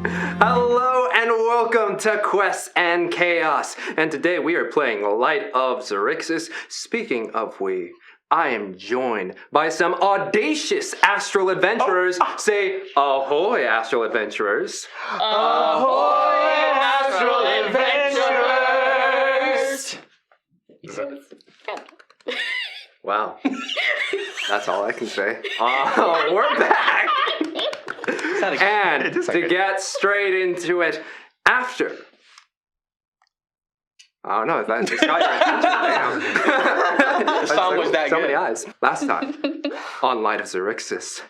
Hello and welcome to Quests and Chaos. And today we are playing Light of Xaryxis. Speaking of I am joined by some audacious astral adventurers. Say, ahoy, astral adventurers. Ahoy, astral adventurers! Wow. That's all I can say. We're back! And to get straight into it, after... I don't know, if that just got your attention, damn. The song was that so good. many eyes. Last time, on Light of Xaryxis,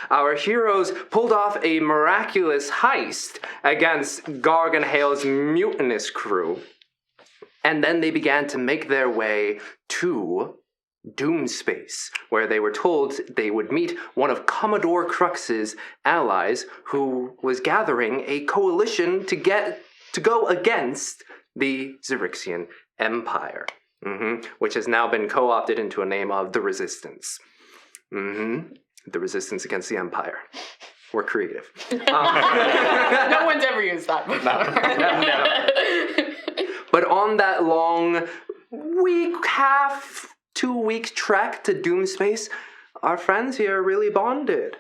our heroes pulled off a miraculous heist against Garganhale's mutinous crew. And then they began to make their way to Doomspace, where they were told they would meet one of Commodore Crux's allies who was gathering a coalition to go against the Xaryxian Empire, which has now been co-opted into a name of the Resistance. The Resistance against the Empire. We're creative. No one's ever used that before. No. But on that long 2-week trek to Doomspace, our friends here really bonded.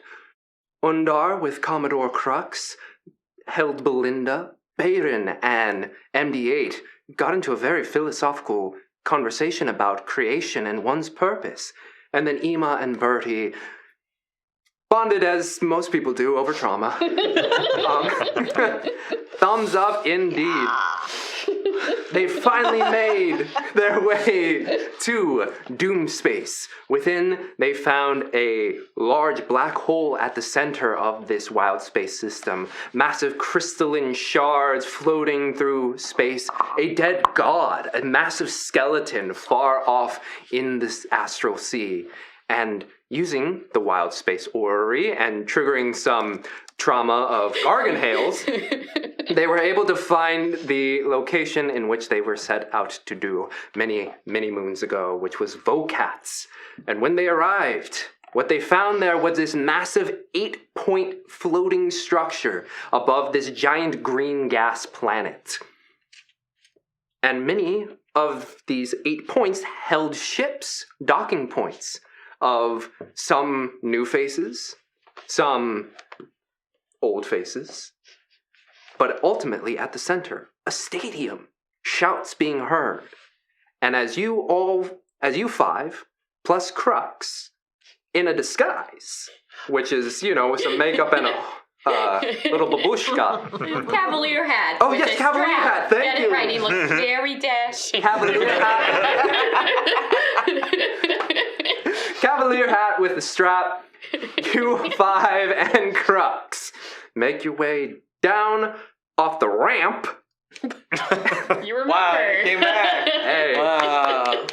Undar with Commodore Crux, held Belinda, Bayron, and MD8 got into a very philosophical conversation about creation and one's purpose. And then Ema and Bertie bonded as most people do over trauma. Thumbs up indeed. They finally made their way to Doomspace. Within, they found a large black hole at the center of this wild space system. Massive crystalline shards floating through space. A dead god, a massive skeleton far off in this astral sea. And using the wild space orrery and triggering some trauma of Garganhales, they were able to find the location in which they were set out to do many, many moons ago, which was Vocats. And when they arrived, what they found there was this massive 8-point floating structure above this giant green gas planet. And many of these 8 points held ships, docking points, of some new faces, some old faces, but ultimately at the center, a stadium, shouts being heard. And as you five, plus Crux, in a disguise, which is, with some makeup and a little babushka. Cavalier hat. Oh yes, Cavalier hat, thank Get you. it right, he looks very dashing. Cavalier hat. Cavalier hat with a strap. You five and Crux make your way down off the ramp. You remember. Wow, it came back. Hey. Wow.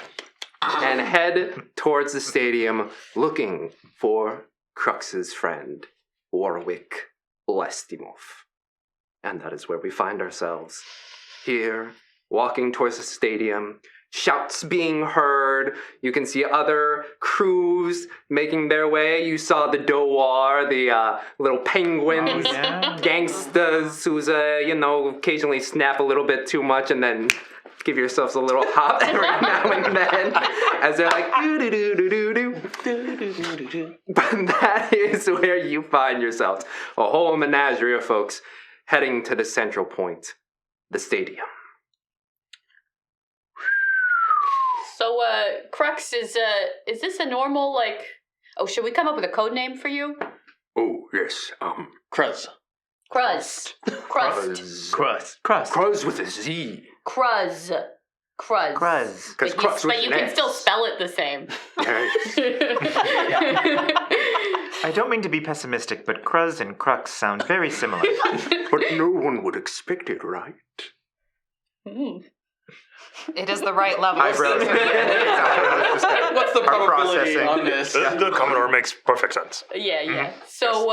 And head towards the stadium looking for Crux's friend, Warwick Lestimov. And that is where we find ourselves. Here, walking towards the stadium, shouts being heard. You can see other crews making their way. You saw the Dowar, the little penguins, gangsters who's, occasionally snap a little bit too much and then give yourselves a little hop every now and then as they're like, do-do-do-do-do-do. But that is where you find yourselves. A whole menagerie of folks heading to the central point, the stadium. So, Crux, is this a normal, should we come up with a code name for you? Oh, yes, Cruz. Cruz. Crust. Cruz with a Z. Cruz. Because Crux But you can still spell it the same. I don't mean to be pessimistic, but Cruz and Crux sound very similar. But no one would expect it, right? It is the right level. What's the probability on this? The Commodore makes perfect sense. Yeah. So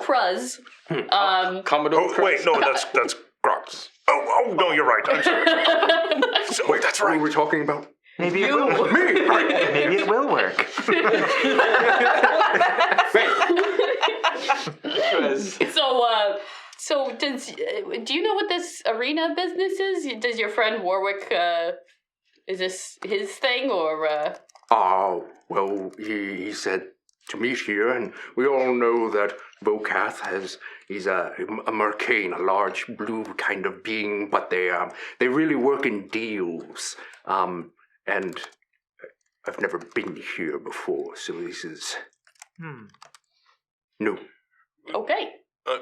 Cruz. Commodore Oh, wait, no, that's Crocs. Oh, no, you're right. I'm sorry. Wait, that's right. What were we talking about? Maybe it will work. Me, right? Maybe it will work. So do you know what this arena business is? Does your friend Warwick, is this his thing or? Oh, well, he said to meet here, and we all know that Vokath he's a mercane, a large blue kind of being, but they really work in deals. And I've never been here before, so this is new. Okay.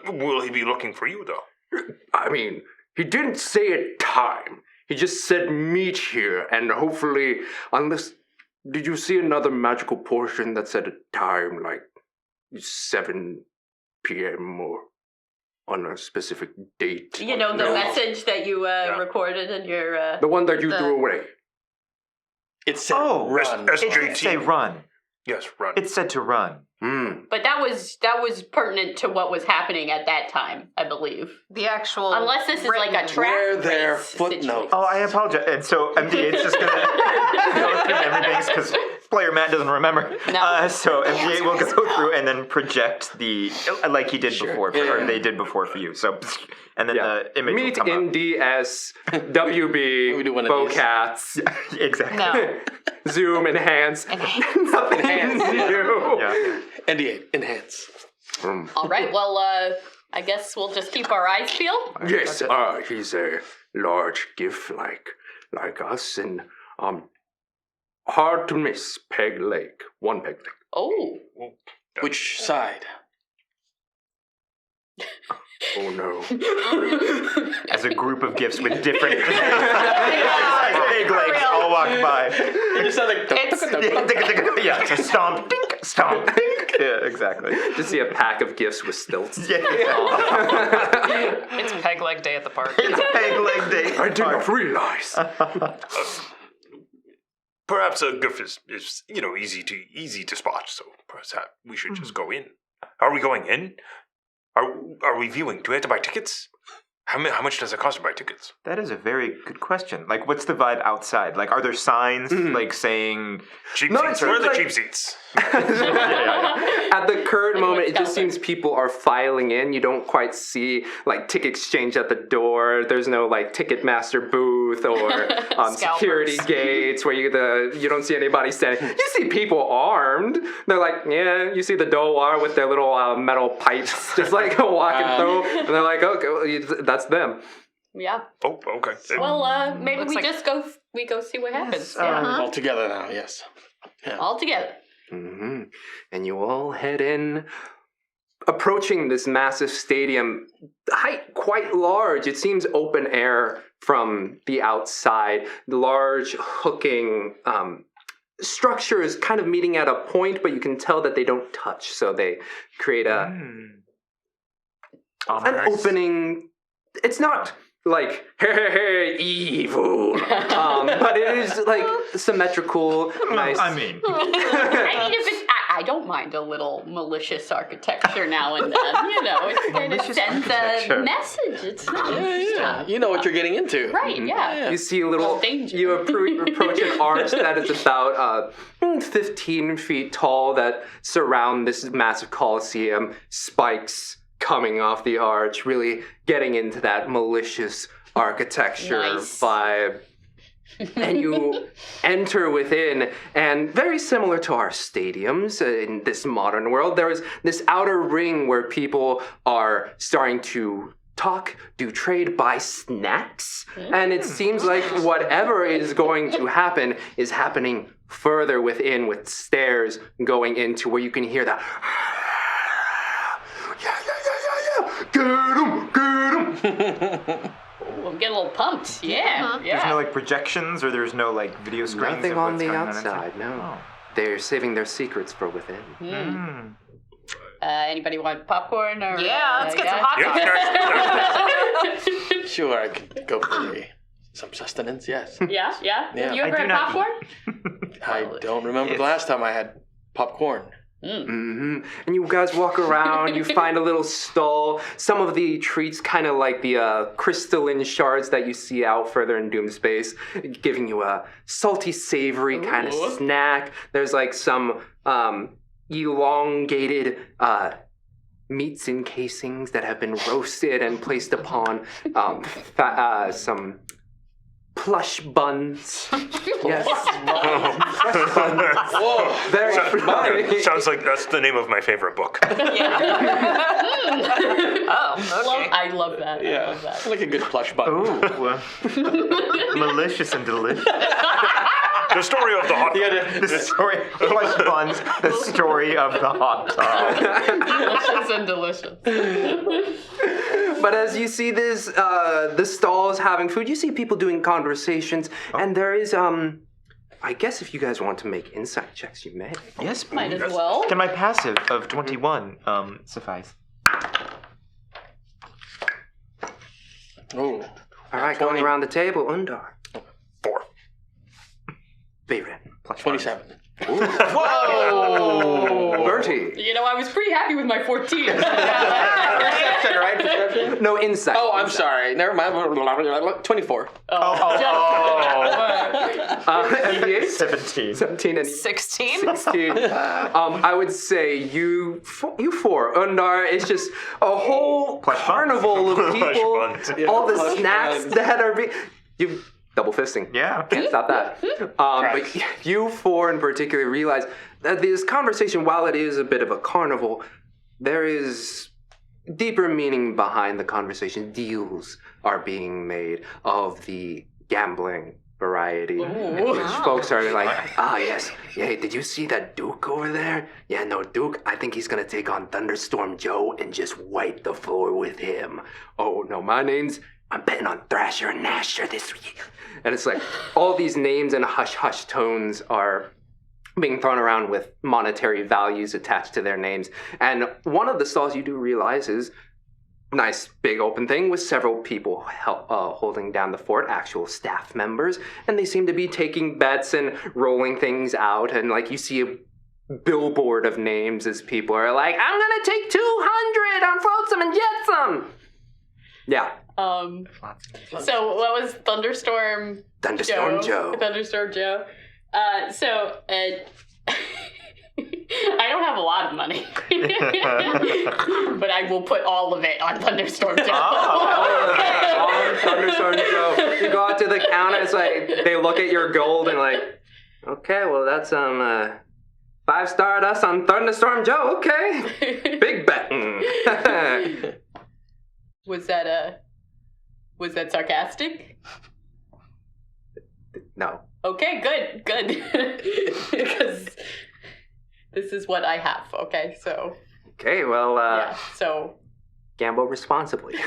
Will he be looking for you, though? I mean, he didn't say a time. He just said meet here, and hopefully, unless... Did you see another magical portion that said a time, like 7 p.m. or on a specific date? You know, the message that you recorded in your... The one that you threw away. It said run. It did say run. Yes, run. It said to run. But that was pertinent to what was happening at that time, I believe. The actual. Unless this is like a track Where their race footnotes. situation. Oh, I apologize. And so MD8's just going to go through everything because player Matt doesn't remember. No. So MD8 will go through and then project like he did before, or they did before for you. So, and then the image Meet will come up. NDS, WB, We do one of these. Bowcats, Exactly. No. Zoom, enhance. Nothing Enhance. new. Yeah. NDA, enhance. All right, well, I guess we'll just keep our eyes peeled. Yes, he's a large gift like us, and hard to miss. Peg Lake, one Peg Lake. Oh. Which side? Oh no. As a group of gifts with different big legs all walk by. You just sound like... Yeah, it's a stomp, dink, stomp, dink. Yeah, exactly. Just see a pack of gifts with stilts. Yeah. It's peg leg day at the park. It's peg leg day. I did not realize. Perhaps a gift is easy to spot, so perhaps we should just go in. Are we going in? Are we viewing? Do we have to buy tickets? How much does it cost to buy tickets? That is a very good question. Like, what's the vibe outside? Like, are there signs like saying Cheap No, seats. it Where are seems the like- cheap seats? At the current moment, it just Scalper. seems people are filing in. You don't quite see like ticket exchange at the door. There's no like Ticketmaster booth or security Scalpers. gates where you don't see anybody standing. You see people armed. They're like, yeah. You see the Doar with their little metal pipes, just like walking through, and they're like, okay, well, that's them. Yeah. Oh, okay. Well, maybe Looks we like- just go see what happens. All together now, yes. All together. Mm-hmm. And you all head in, approaching this massive stadium, height quite large. It seems open air from the outside. The large hooking structures kind of meeting at a point, but you can tell that they don't touch. So they create an opening. It's not like hey evil, but it is like symmetrical, nice. I mean, I mean, if it's, I don't mind a little malicious architecture now and then. You know, it kind of Malicious sends a architecture. message. It's nice. Yeah, you know what you're getting into. Right, yeah. You see a little, Danger. you approach an arch that is about 15 feet tall that surround this massive coliseum, spikes coming off the arch, really getting into that malicious architecture Nice. vibe. And you enter within, and very similar to our stadiums in this modern world, there is this outer ring where people are starting to talk, do trade, buy snacks, and it seems like whatever is going to happen is happening further within, with stairs going into where you can hear that. Get him! Ooh, I'm getting a little pumped. Yeah, yeah. there's no like projections or there's no like video screens. Nothing of on what's the going outside, inside? no. They're saving their secrets for within. Anybody want popcorn or? Yeah, let's get some hot Yeah, dogs. Sure, I could go for some sustenance, yes. Yeah. Yeah. You I ever do had not popcorn? I don't remember the last time I had popcorn. Mm-hmm. And you guys walk around, you find a little stall. Some of the treats, kind of like the crystalline shards that you see out further in Doom Space, giving you a salty, savory kind of snack. There's like some elongated meats in casings that have been roasted and placed upon some plush buns. Yes. Plush buns. Whoa. Very fluffy. Sounds like that's the name of my favorite book. Oh, okay. I love that. I love that. Like a good plush bun. Ooh. Malicious and delicious. The story of the hot dog. The story plush buns, the story of the hot dog. Delicious and delicious. But as you see this, the stalls having food, you see people doing conversations, and there is, I guess if you guys want to make insight checks, you may. Yes, Might please. as well. Can my passive of 21 suffice? Oh. All right, going around the table, Undar. 4. Bayren. Plus 27. Whoa! Bertie. You know, I was pretty happy with my 14. Perception, right? Perception? No insight. Oh, I'm sorry. Never mind. 24. MBA? 17. 17 and 16? 16. I would say you four. Undar, it's just a whole Plush carnival of people. buns. All the Plush snacks buns. that are being... You double fisting. Yeah. Can't stop that. But you four in particular realize that this conversation, while it is a bit of a carnival, there is deeper meaning behind the conversation. Deals are being made of the gambling variety. Which folks are like, yes. Yeah, did you see that Duke over there? Yeah, no, Duke, I think he's going to take on Thunderstorm Joe and just wipe the floor with him. Oh, no, I'm betting on Thrasher and Nasher this week. And it's like all these names and hush-hush tones are being thrown around with monetary values attached to their names. And one of the stalls you do realize is nice big open thing with several people holding down the fort, actual staff members. And they seem to be taking bets and rolling things out. And like you see a billboard of names as people are like, I'm going to take 200 on Flotsam and Jetsam. Yeah. So what was Thunderstorm Joe. Thunderstorm Joe. I don't have a lot of money. But I will put all of it on Thunderstorm Joe. On Thunderstorm Joe. You go out to the counter, it's like they look at your gold and like, okay, well that's 5 Stardust on Thunderstorm Joe, okay. Big bet. Was that sarcastic? No. Okay, good. Because this is what I have, okay? So, Okay, well, yeah, so... gamble responsibly. Like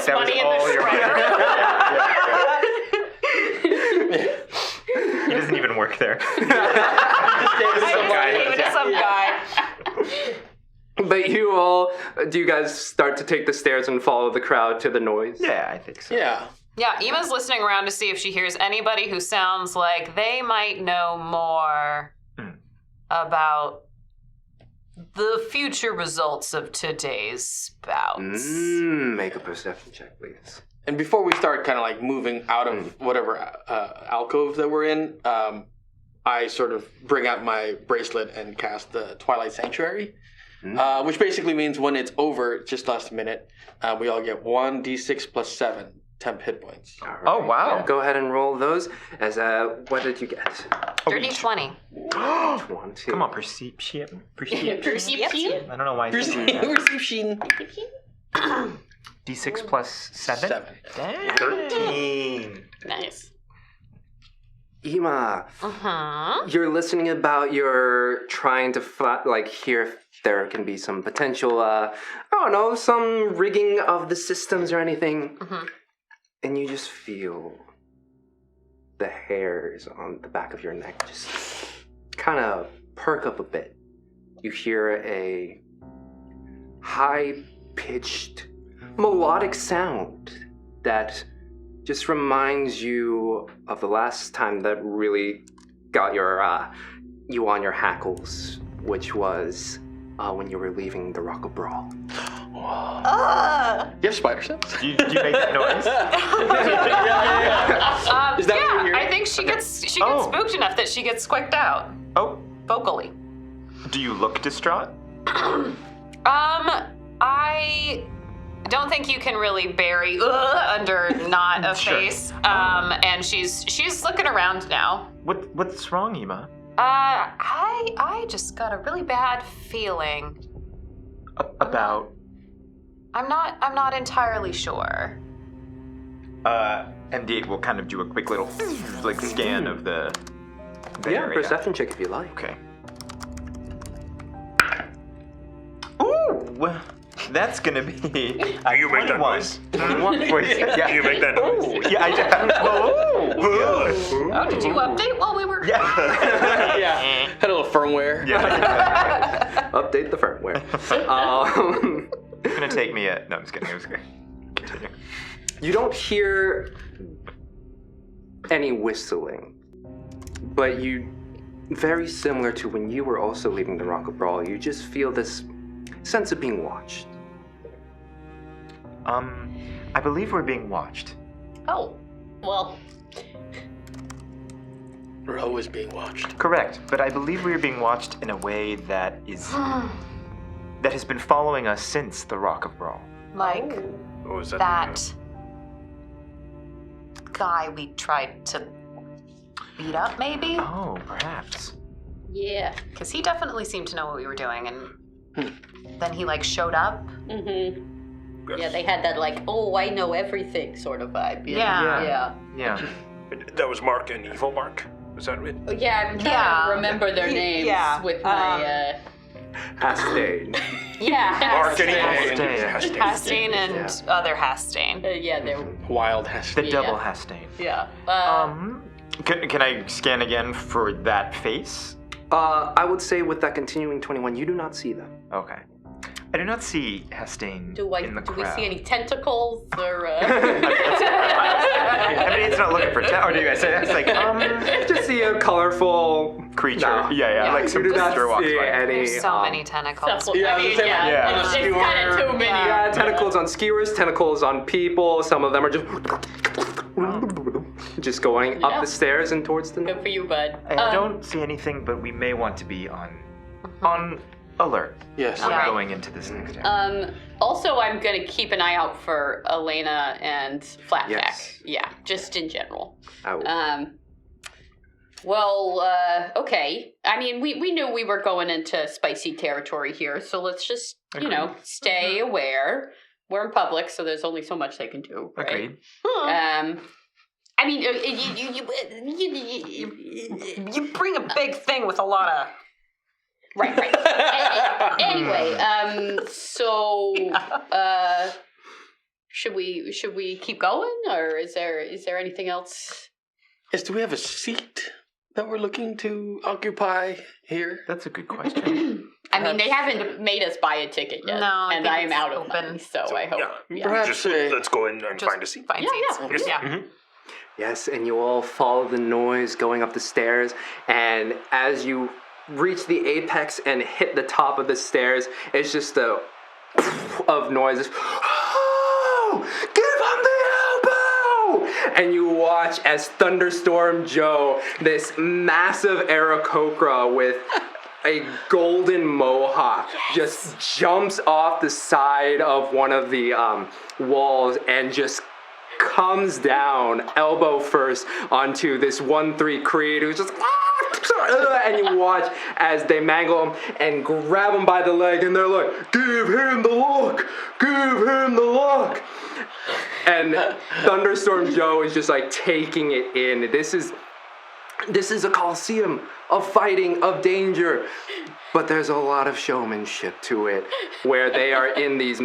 that money in was all the your shredder. He doesn't even work there. Give it to some guy. But do you guys start to take the stairs and follow the crowd to the noise? Yeah, I think so. Yeah. Yeah, Ema's listening around to see if she hears anybody who sounds like they might know more about the future results of today's bouts. Make a perception check, please. And before we start kind of like moving out of whatever alcove that we're in, I sort of bring out my bracelet and cast the Twilight Sanctuary, which basically means when it's over, just last minute, we all get 1d6 plus 7 temp hit points. All right. Oh, wow. Go ahead and roll those. As what did you get? Dirty 20. 20. Come on, perception. Perception? I don't know why I said that. Perception. D6 plus 7? 7. Damn. 13. Nice. Ema, Uh-huh. you're listening about you're trying to hear if there can be some potential, some rigging of the systems or anything. And you just feel the hairs on the back of your neck just kind of perk up a bit. You hear a high-pitched, melodic sound that just reminds you of the last time that really got you on your hackles, which was when you were leaving the Rock of Brawl. You have spider sense? Do you make that noise? Is that what you're hearing? I think she gets spooked enough that she gets squeaked out Oh. vocally. Do you look distraught? I don't think you can really bury under not a Sure. face. And she's looking around now. What's wrong, Ema? I just got a really bad feeling. About? I'm not entirely sure. MD8 will kind of do a quick little scan of the area. Perception check if you like. Okay. Ooh, that's gonna be. Do you make that noise? 21. Yeah. Do you make that noise? Ooh, yeah, I did. Oh, did you update while we were? Yeah. Yeah. Had a little firmware. Yeah. Update the firmware. It's gonna take me no, I'm just kidding. I was gonna continue. You don't hear any whistling, but very similar to when you were also leaving the Rock of Brawl, you just feel this sense of being watched. I believe we're being watched. Oh, well, We're always being watched. Correct, but I believe we are being watched in a way that is that has been following us since the Rock of Brawl. Like What was that? that guy we tried to beat up, maybe? Oh, perhaps. yeah. Because he definitely seemed to know what we were doing, and then he showed up. Mm-hmm. Yeah, they had that oh, I know everything sort of vibe. Yeah. Yeah. That was Mark and Evil Mark. Was that it? Yeah, I'm trying to remember their names with my. Hastane. Yeah, Mark and Hastane. Evil. Hastane and other Hastane. yeah, they're. Wild has The double Hastane. Yeah. Can I scan again for that face? I would say with that continuing 21, you do not see them. Okay. I do not see Hastane Do in the we crowd. see any tentacles or? I mean, it's not looking for or do you guys say that's Just see a colorful creature? No. Yeah, like some You do not creature walks see by. any. There's so many tentacles. Yeah, I mean, the yeah, yeah. it's kind of too many. Yeah, tentacles on skewers, tentacles on people. Some of them are just going up the stairs and towards the. Good for you, bud. I don't see anything, but we may want to be on alert. Yes. when Okay. going into this next area. Also, I'm gonna keep an eye out for Elena and Flatback. Yes. Yeah, just in general. Out. Okay. I mean, we knew we were going into spicy territory here, so let's just, stay aware. We're in public, so there's only so much they can do, right? Agreed. I mean, You bring a big thing with a lot of. right. Anyway, so should we keep going, or is there anything else? Yes, do we have a seat that we're looking to occupy here? That's a good question. I mean, they haven't made us buy a ticket yet, No, I and think I'm it's out of open. money, so I hope. Yeah. Perhaps Just a- let's go in and Just find a seat. Find Yeah, seats. yeah. Yeah. Yes, and you all follow the noise going up the stairs, and as you reach the apex and hit the top of the stairs, it's just a of noises. Oh, give him the elbow! And you watch as Thunderstorm Joe, this massive Aarakocra with a golden mohawk, just jumps off the side of one of the walls and just comes down elbow first onto this 1/3 Creed who's just and you watch as they mangle him and grab him by the leg and they're like, give him the look, and Thunderstorm Joe is just taking it in. This is a coliseum of fighting, of danger, but there's a lot of showmanship to it, where they are in these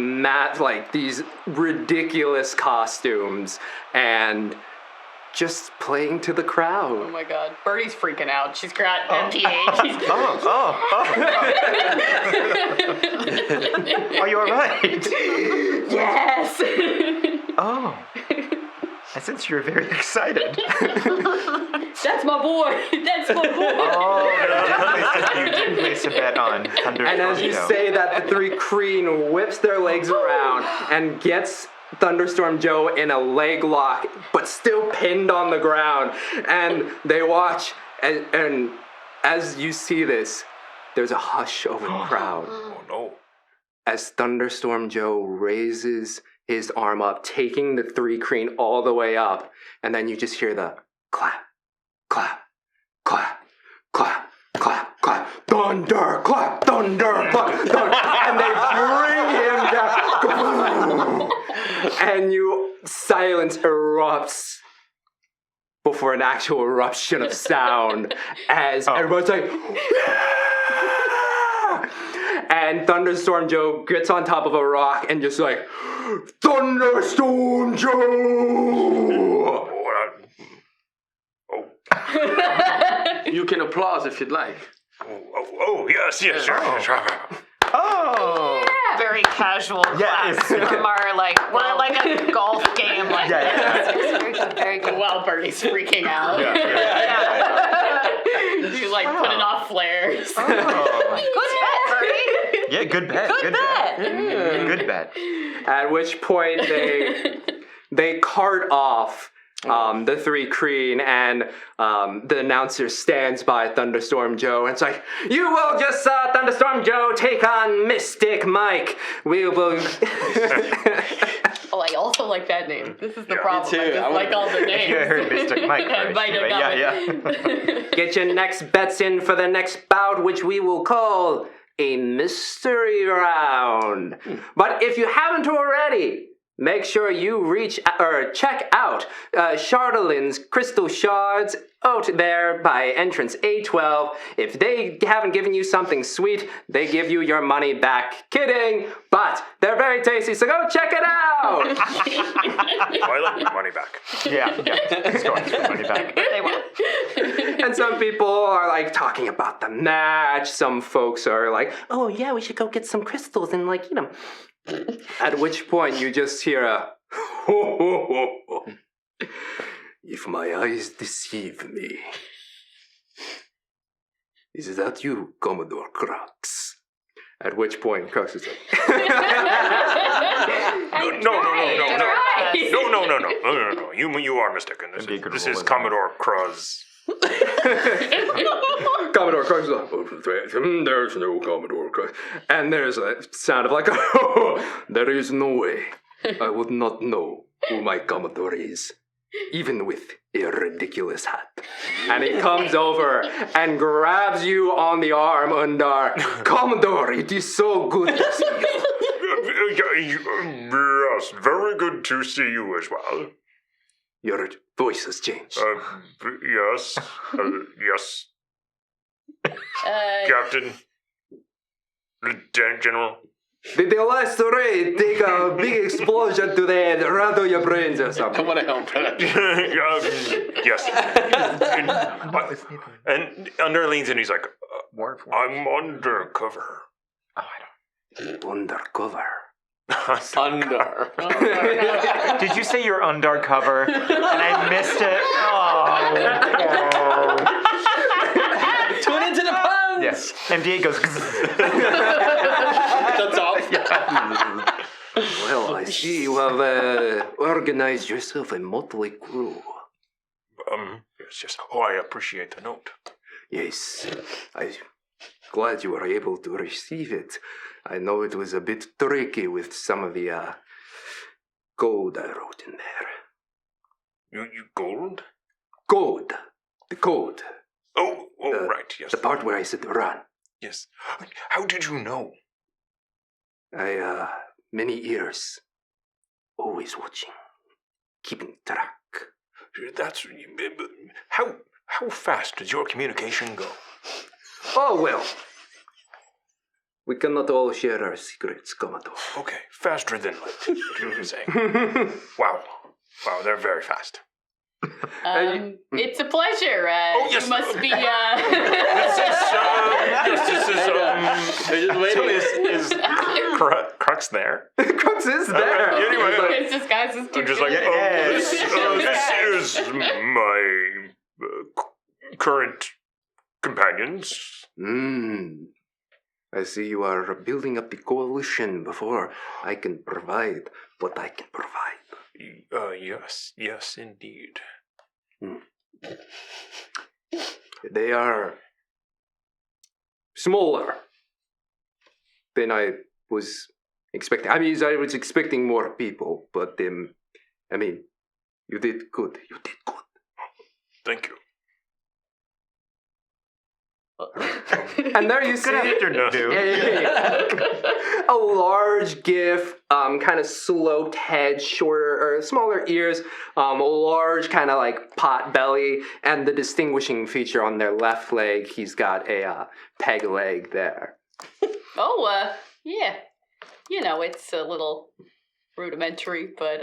these ridiculous costumes and just playing to the Oh crowd. my God, Birdie's freaking out. She's got MPH. Are you alright? Yes. Oh. I sense you're very excited. That's my boy. That's my boy. Oh, you did place a bet on Thunderstorm And as you Joe. say that, the 3 Kreen whips their legs around and gets Thunderstorm Joe in a leg lock, but still pinned on the ground. And they watch, and as you see this, there's a hush over the crowd Oh no. as Thunderstorm Joe raises his arm up, taking the 3 crane all the way up, and then you just hear the clap, clap, clap, clap, clap, clap, thunder, clap, thunder, clap, thunder, and they bring him down, and silence erupts before an actual eruption of sound as everybody's like, and Thunderstorm Joe gets on top of a rock and just like, Thunderstorm Joe! You can applause if you'd like. Yes, sure. Oh. Very casual claps from our we're like a golf game. Very good. While Bernie's freaking out. He's like putting off flares. Good bet, Bernie. Yeah, good bet. Good bet. Good bet. At which point they cart off the 3 crane, and the announcer stands by Thunderstorm Joe, and it's like, you will just saw Thunderstorm Joe take on Mystic Mike. We will... Oh, I also like that name. This is the Me problem. too. I just like all the names. You heard Mr. Mike I first. might have got Yeah. Get your next bets in for the next bout, which we will call a mystery round. But if you haven't already, make sure you check out Chardalin's Crystal Shards out there by entrance A12. If they haven't given you something sweet, they give you your money back. Kidding, but they're very tasty, so go check it out. I like my money back. Yeah. Let's go ask for money back. They will. And some people are like talking about the match. Some folks are like, oh yeah, we should go get some crystals and eat them. At which point you just hear a ho ho ho ho. If my eyes deceive me. Is that you, Commodore Crux? At which point Crux is like No. You are mistaken. This is Commodore Cruz. Commodore Crux is like, there's no Commodore Crux. And there's a sound of like, oh, there is no way I would not know who my Commodore is, even with a ridiculous hat. And he comes over and grabs you on the arm, Undar. Commodore, it is so good to see you. Yes, very good to see you as well. Your voice has changed. Yes. Yes. Captain. Lieutenant General. Did the last raid take a big explosion to the head, rattle your brains or I something? want to help. Yes. And Under leans in, he's like, I'm undercover. Undercover. Under. Did you say you're undercover? And I missed it. Oh. Tune into the puns. Yes. And Diego's. That's all. Well, I see you have organized yourself a motley crew. Yes. Oh, I appreciate the note. Yes, I'm glad you were able to receive it. I know it was a bit tricky with some of the code I wrote in there. You gold? Code. The code. Oh, right, yes. The part where I said run. Yes. How did you know? I, many ears. Always watching. Keeping track. That's... How fast does your communication go? Oh, well. We cannot all share our secrets, Commodore. Okay, faster than light, is what you were saying. Wow, they're very fast. It's a pleasure. yes. You must be. Is Crux there? Crux is there. Anyway, His disguise is I'm just like, this is my current companions. I see you are building up the coalition before I can provide what I can provide. Yes, indeed. They are smaller than I was expecting. I mean, I was expecting more people, but I mean, you did good. You did good. Thank you. And there you see a large gif, kind of sloped head, shorter or smaller ears, a large kind of like pot belly, and the distinguishing feature on their left leg, he's got a peg leg there. Yeah. You know, it's a little rudimentary, but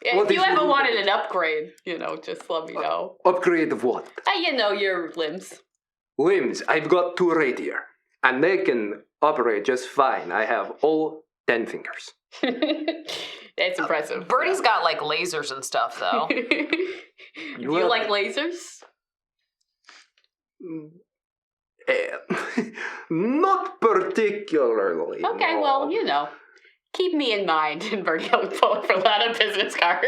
yeah, What if you is ever wanted rudimentary? an upgrade, you know, just let me know. Upgrade of what? You know, your limbs. Limbs. I've got 2 right here, and they can operate just fine. I have all 10 fingers. That's impressive. Birdie's got like lasers and stuff, though. Do you like lasers? Not particularly. Okay, no. well, you know. Keep me in mind. And Bertie will pull up a business card.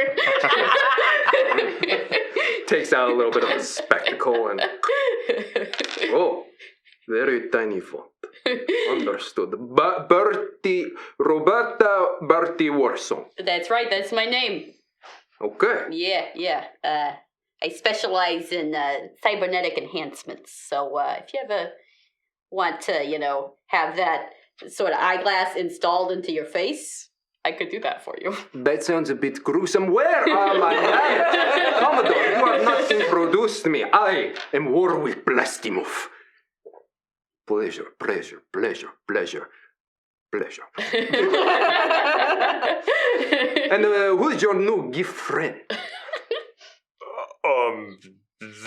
Takes out a little bit of a spectacle and... Oh, very tiny font. Understood. Roberta Bertie Warson. That's right, that's my name. Okay. Yeah. I specialize in cybernetic enhancements. So if you ever want to, you know, have that sort of eyeglass installed into your face, I could do that for you. That sounds a bit gruesome. Where am I? Commodore, you have not introduced me. I am Warwick Blastimov. Pleasure. And who's your new gift friend?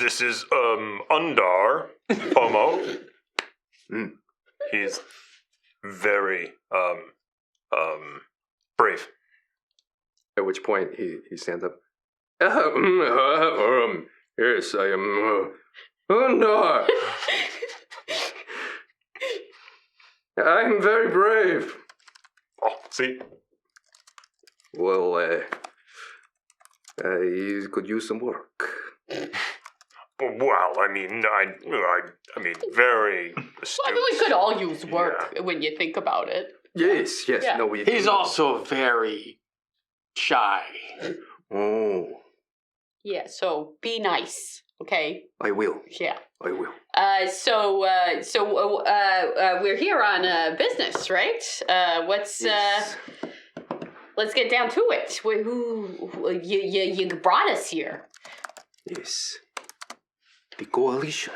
This is Undar Pomo. He's very brave. At which point he stands up. Yes, I am. No. I'm very brave. Oh, see? Well, I could use some work. Well, I mean, I mean, very astute. Well, we could all use work when you think about it. Yes. Yeah. No, we. He's also very shy. Oh, Yeah, so be nice, okay? I will. Yeah. I will. So we're here on business, right? Yes. Let's get down to it. Who you brought us here? Yes. The coalition.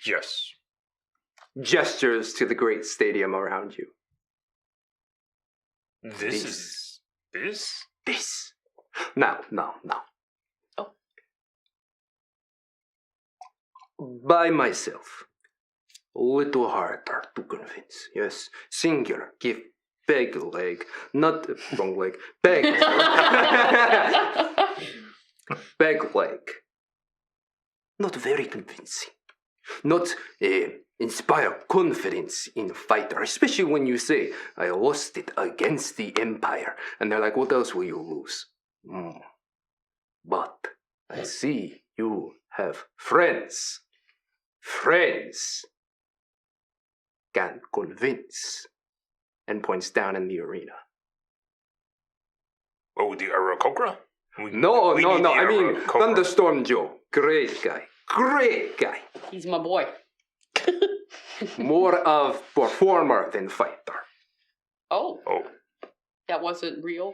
Yes. Gestures to the great stadium around you. This. This. Now. Oh. By myself. A little harder to convince. Yes. Singular. Give peg leg. Not wrong leg. Peg. Peg leg. Not very convincing. Not inspire confidence in a fighter, especially when you say, I lost it against the Empire. And they're like, what else will you lose? But I see you have friends. Friends can convince. And points down in the arena. Oh, the Arakokra? No. I mean, Thunderstorm Joe. Great guy. He's my boy. More of performer than fighter. Oh, Oh. that wasn't real.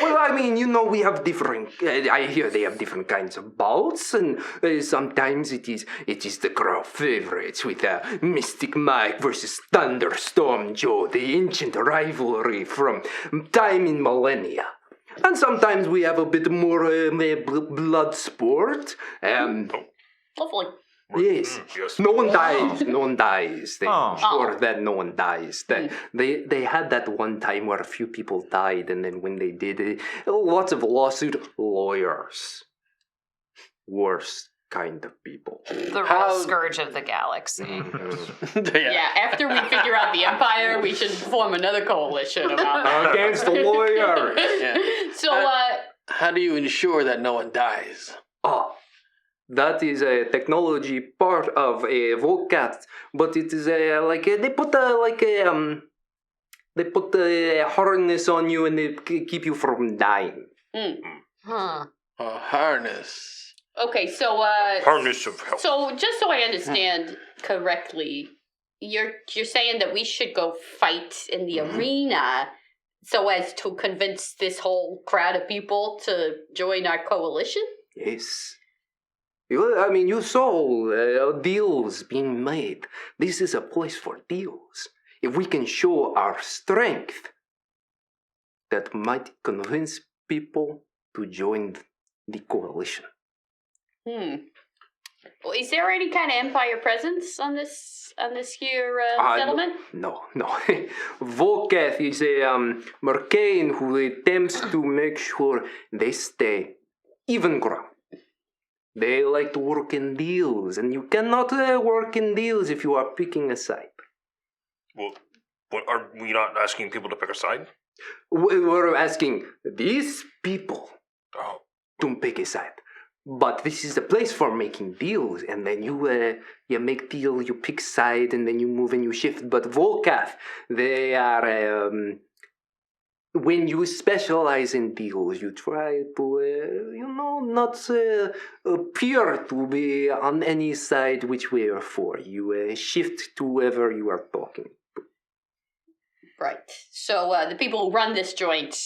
Well, I mean, you know, we have different. I hear they have different kinds of bouts, and sometimes it is the crowd favorites with Mystic Mike versus Thunderstorm Joe, the ancient rivalry from time in millennia. And sometimes we have a bit more blood sport. Lovely. Yes. Yes. No one dies. I'm Oh. sure that no one dies. They had that one time where a few people died, and then when they did, lots of lawsuit lawyers. Worst kind of people. The real scourge of the galaxy. Yeah, after we figure out the Empire, we should form another coalition about that. Against the lawyers. Yeah. So, How do you ensure that no one dies? Ah, that is a technology part of a Volcat, but it is they put a harness on you and they keep you from dying. Huh. A harness. Okay, so Harness of health. so just so I understand correctly, you're saying that we should go fight in the arena so as to convince this whole crowd of people to join our coalition? Yes. You saw deals being made. This is a place for deals. If we can show our strength, that might convince people to join the coalition. Well, is there any kind of Empire presence on this here settlement? No. Volketh is a Mercain who attempts to make sure they stay even ground. They like to work in deals, and you cannot work in deals if you are picking a side. Well, what, are we not asking people to pick a side? We're asking these people Oh. to pick a side. But this is the place for making deals, and then you make deal, you pick side, and then you move and you shift. But Volkath, they are when you specialize in deals, you try to not appear to be on any side which way or for. You shift to whoever you are talking. Right. So the people who run this joint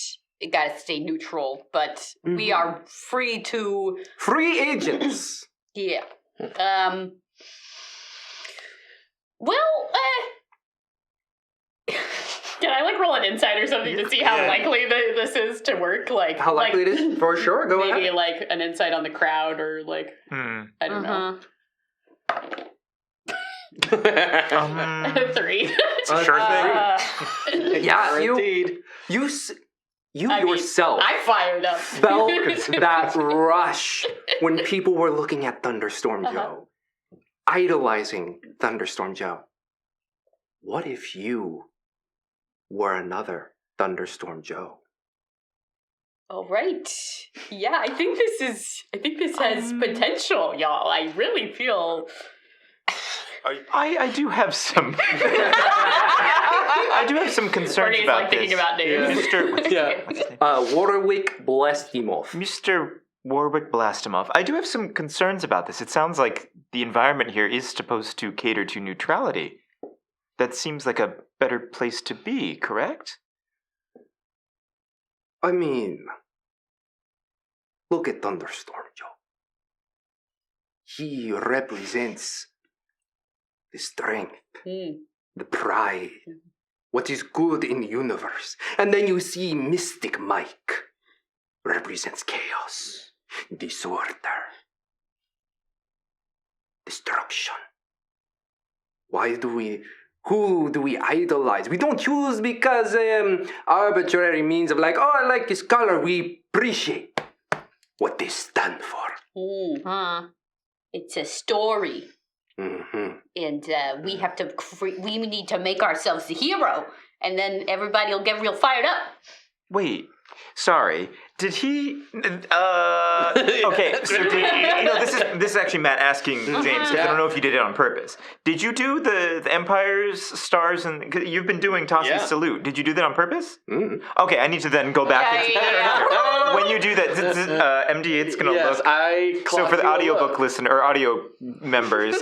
gotta stay neutral, but we are free to. Free agents. Yeah. Well, can I roll an insight or something to see how likely this is to work? How likely it is? For sure. Go maybe ahead. an insight on the crowd or I don't know. 3. Sure thing. Yeah, Indeed. you I mean, yourself I fired up. felt that rush when people were looking at Thunderstorm Joe, idolizing Thunderstorm Joe. What if you were another Thunderstorm Joe? All right. Yeah, I think this has potential, y'all. I really feel. I do have some. I do have some concerns Bernie's about this. thinking about names. What's his name? Warwick Blastimov. Mr. Warwick Blastimov. I do have some concerns about this. It sounds like the environment here is supposed to cater to neutrality. That seems like a better place to be, correct? I mean, look at Thunderstorm Joe. He represents the strength, the pride, what is good in the universe. And then you see Mystic Mike represents chaos, disorder, destruction. Who do we idolize? We don't choose because arbitrary means of I like this color. We appreciate what they stand for. It's a story. And we have to. We need to make ourselves the hero, and then everybody will get real fired up. Wait, sorry. Did he? Okay, so this is actually Matt asking James. 'Cause I don't know if you did it on purpose. Did you do the Empire's stars and 'cause you've been doing Tossi's salute? Did you do that on purpose? Okay, I need to then go back. When you do that, MD8's gonna look. So for the audiobook listener or audio members,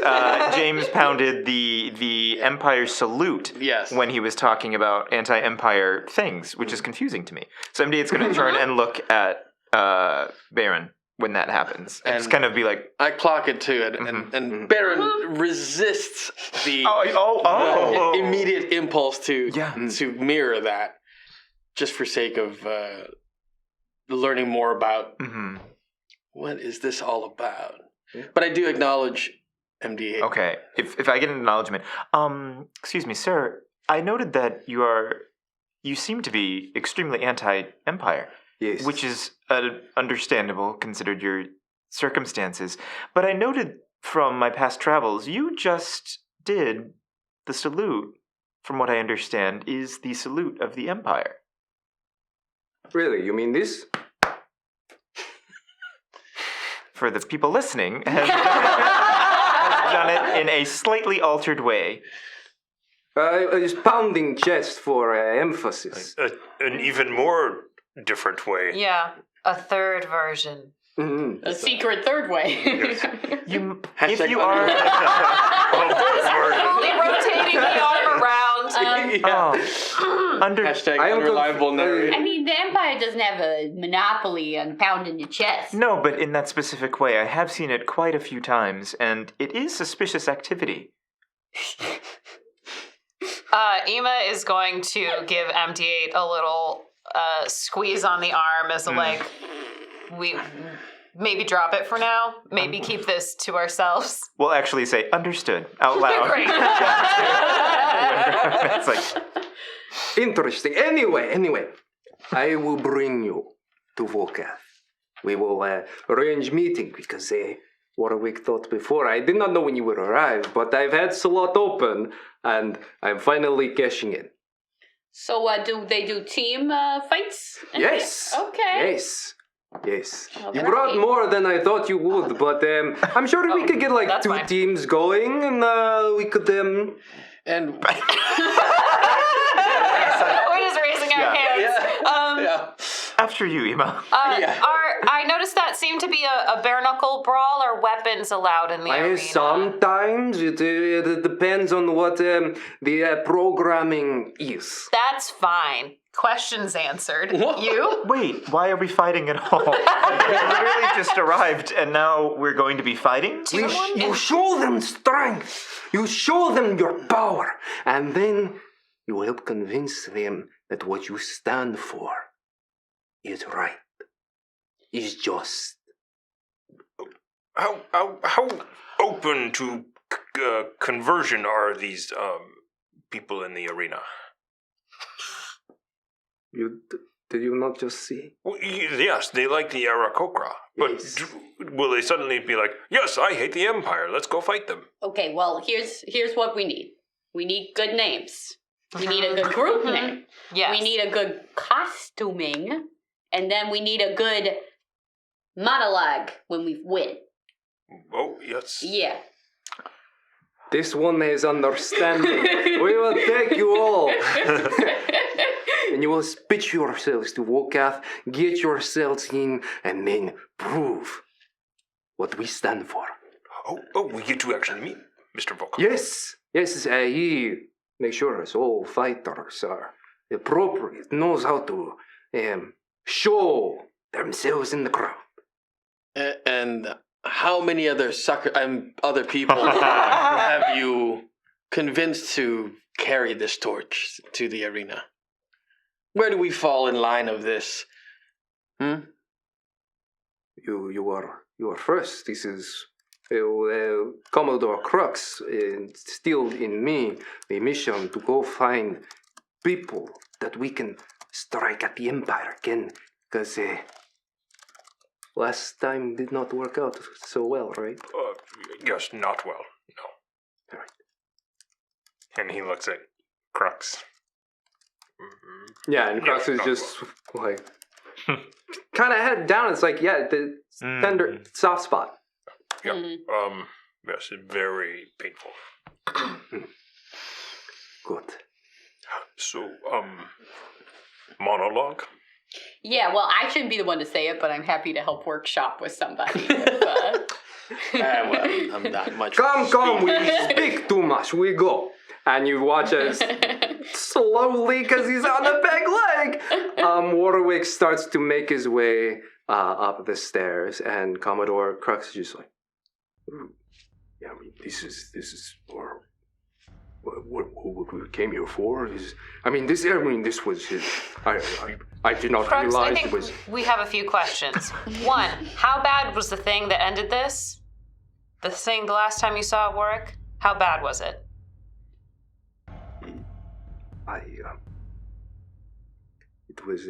James pounded the Empire salute when he was talking about anti-Empire things, which is confusing to me. So MD8's gonna turn and look at Baron when that happens, and just kind of be like, I clock it too, and Baron resists the immediate impulse to mirror that, just for sake of learning more about what is this all about. But I do acknowledge MD8. Okay, if I get an acknowledgement, excuse me, sir, I noted that you seem to be extremely anti-Empire. Yes. Which is understandable considered your circumstances. But I noted from my past travels, you just did the salute, from what I understand, is the salute of the Empire. Really? You mean this? for the people listening, has done it in a slightly altered way. Is pounding chest for emphasis. An even more different way. Yeah, a third version. Mhm. A secret third way. You, if Hashtag you are, Slowly rotating the arm around. under Hashtag I don't unreliable know- narrator. I mean, the Empire doesn't have a monopoly on pounding your chest. no, but in that specific way, I have seen it quite a few times, and it is suspicious activity. Ema is going to give MD8 a little squeeze on the arm as a we maybe drop it for now. Maybe keep this to ourselves. We'll actually say "understood" out loud. Great. It's like, Interesting. Anyway, I will bring you to Volkath. We will arrange meeting because Warwick thought before. I did not know when you would arrive, but I've had slot open and I'm finally cashing in. So, do they do team fights? Yes. Okay. Yes. All You right. brought more than I thought you would, but I'm sure we could get like that's 2 fine. teams going, and we could And We're just raising our hands. yeah. after you, Ema. I noticed that seemed to be a bare knuckle brawl. Or weapons allowed in the arena? Sometimes it depends on what the programming is. That's fine. Questions answered. You? Wait, why are we fighting at all? We literally just arrived, and now we're going to be fighting? You show them strength. You show them your power, and then you help convince them that what you stand for is right, is just. How open to conversion are these people in the arena? Did you not just see? Well, yes, they like the Arakokra, but Yes. will they suddenly be like, "Yes, I hate the Empire. Let's go fight them"? Okay, well, here's what we need. We need good names. We need a good group name. Yes. We need a good costuming, and then we need a good monologue when we win. Oh, yes. Yeah. This one is understanding. We will take you all. And you will pitch yourselves to Volkath, get yourselves in, and then prove what we stand for. Oh, we get to actually meet Mr. Volkov. Yes, he makes sure us all fighters are appropriate, knows how to show themselves in the crowd. And how many other other people have you convinced to carry this torch to the arena? Where do we fall in line of this? You are first. This is Commodore Crux instilled in me the mission to go find people that we can strike at the Empire again. Because last time did not work out so well, right? Yes, not well. No. All right. And he looks at Crux. Yeah, and Crux is not just like kind of head down. It's like, yeah, the tender soft spot. Yeah. Mhm. Yes, very painful. Good. So, monologue? Yeah, well, I shouldn't be the one to say it, but I'm happy to help workshop with somebody. Well, I'm not much. Come, we speak too much. We go. And you watch us slowly, because he's on a peg leg. Warwick starts to make his way up the stairs, and Commodore Crux is just like, yeah, I mean, this is what we came here for. This was his. I did not Crux, I realize think it was. we have a few questions. One, how bad was the thing that ended this? The thing the last time you saw it, Warwick? How bad was it? It was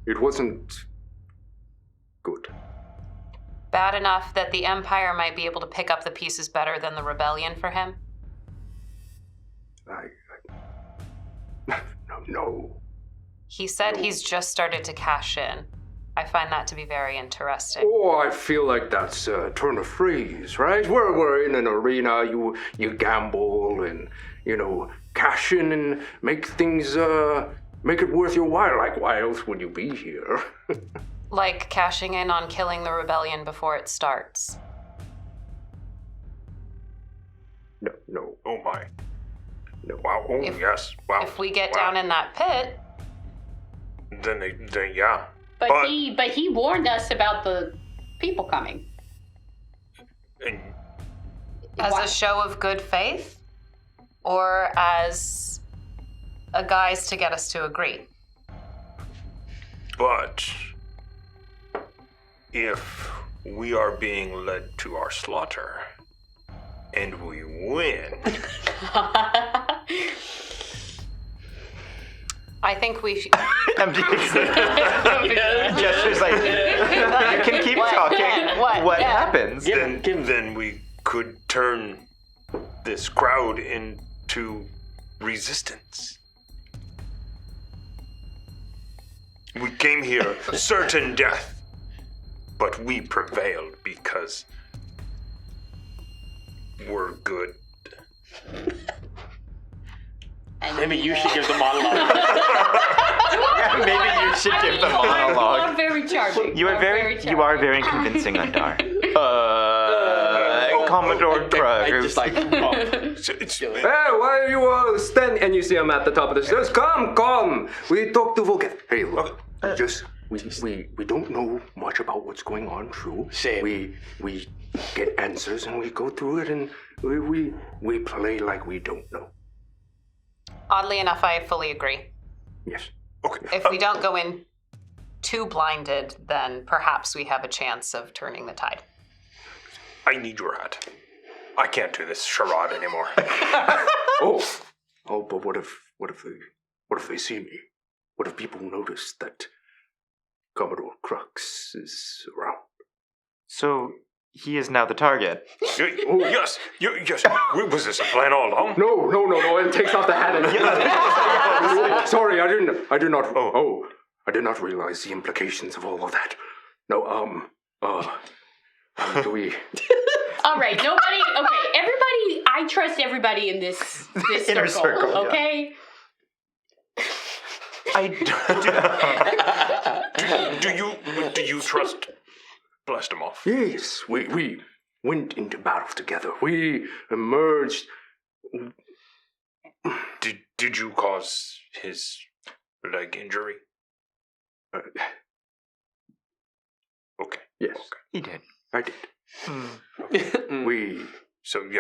it wasn't good. Bad enough that the Empire might be able to pick up the pieces better than the Rebellion for him? No. He said he's just started to cash in. I find that to be very interesting. Oh, I feel like that's a turn of phrase, right? We're in an arena. You gamble and cash in and make things make it worth your while. Like, why else would you be here? Like cashing in on killing the rebellion before it starts. No. Oh my. No. Wow. Oh yes. Wow. If we get Wow. down in that pit, Then yeah. But he warned us about the people coming. And as a show of good faith, or as a guise to get us to agree. but if we are being led to our slaughter and we win, I think we should. I'm just gestures like, you can keep What? talking. Yeah, what? What Yeah. happens? then we could turn this crowd into resistance. We came here certain death, but we prevailed because we're good. Maybe you should give the monologue. Maybe you should give the monologue. I'm very charming. You are very convincing, Undar. Commodore Krug. I just like, oh. Hey, why are you all standing? And you see him at the top of the stairs. Come. We talk to Volketh. Hey, look. We don't know much about what's going on. True. Same. We get answers and we go through it and we play like we don't know. Oddly enough, I fully agree. Yes. Okay. If we don't go in too blinded, then perhaps we have a chance of turning the tide. I need your hat. I can't do this charade anymore. But what if they see me? What if people notice that Commodore Crux is around? So he is now the target. Yes. Was this a plan all along? No. And takes off the hat and sorry, I did not. I did not realize the implications of all of that. No, do we? All right, nobody. Okay, everybody. I trust everybody in this Inner circle, yeah. Okay. Do you trust Blestomov? Yes, we went into battle together. We emerged. Did you cause his leg injury? Okay. Yes, He did. I did.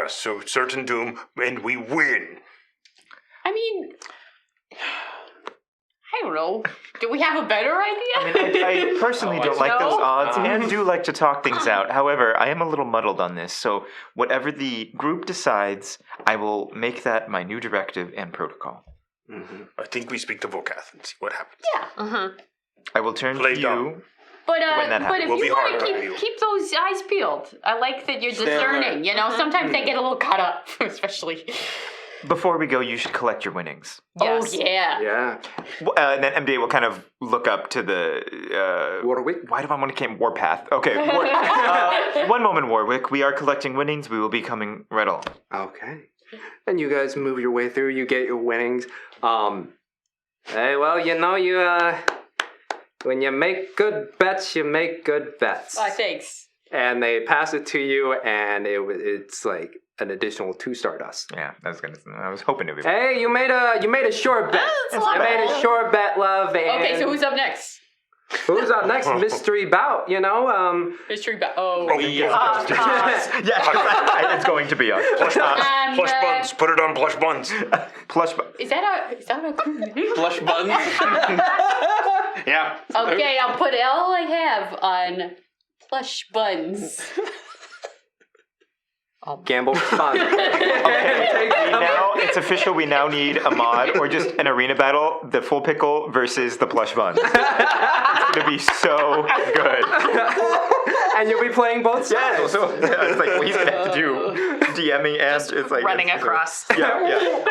So certain doom, and we win. I mean, I don't know. Do we have a better idea? I personally don't like those odds and do like to talk things out. However, I am a little muddled on this, so whatever the group decides, I will make that my new directive and protocol. Mm-hmm. I think we speak to Volkath and see what happens. Yeah. Mm-hmm. I will turn Play to dumb. you. But When that but if We'll be you hard want on to you. keep those eyes peeled, I like that you're discerning. You know, sometimes they get a little caught up, especially. Before we go, you should collect your winnings. Yes. Oh yeah. Yeah. And then MDA will kind of look up to the... Warwick. why do I want to came Warpath? Okay. One moment, Warwick. We are collecting winnings. We will be coming right along. Okay. And you guys move your way through. You get your winnings. Hey, well, you when you make good bets, you make good bets. Thanks. And they pass it to you, and it's like an additional 2 Stardust. Yeah, I was hoping to be. Hey, you made a short bet. You made a short bet, love. And Okay, so who's up next? who's up next? Mystery bout. Mystery bout. Oh. Yeah, it's going to be us. Plush buns. Put it on plush buns. Plush. Is that a cool name? Flush buns. Yeah. Okay, I'll put all I have on plush buns. Gamble fun. Okay, now it's official. We now need a mod or just an arena battle. The full pickle versus the plush buns. It's gonna be so good. And you'll be playing both sides. Yeah, so it's like, well, he's gonna have to do DMing and it's like running across. Yeah.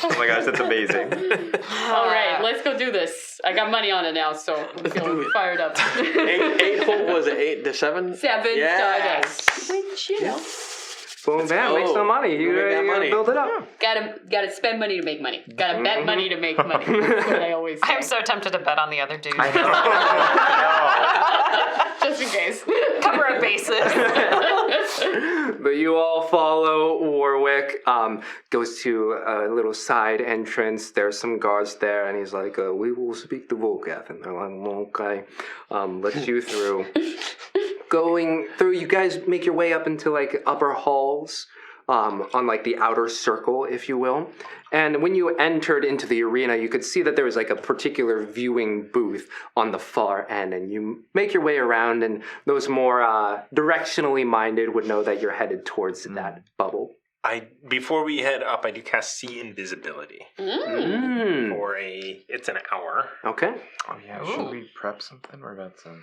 Oh my gosh, that's amazing. All right, let's go do this. I got money on it now, so I'm feeling fired up. Eight hole was it 8 to 7? 7 Yes. stardust. Which, you know, Boom, bam, make some money. You Make that money. build it up. gotta spend money to make money. Gotta bet money to make money. That's what I always say. I'm so tempted to bet on the other dude. I know. Just in case. Cover our bases. But you all follow Warwick. Goes to a little side entrance. There's some guards there, and he's like, "We will speak to Volkath." And they're like, "Okay, let you through." Going through, you guys make your way up into like upper halls, on like the outer circle, if you will. And when you entered into the arena, you could see that there was like a particular viewing booth on the far end. And you make your way around, and those more directionally minded would know that you're headed towards that bubble. Before we head up, I do cast See Invisibility for it's an hour. Okay. Oh yeah, should we prep something? We're about to.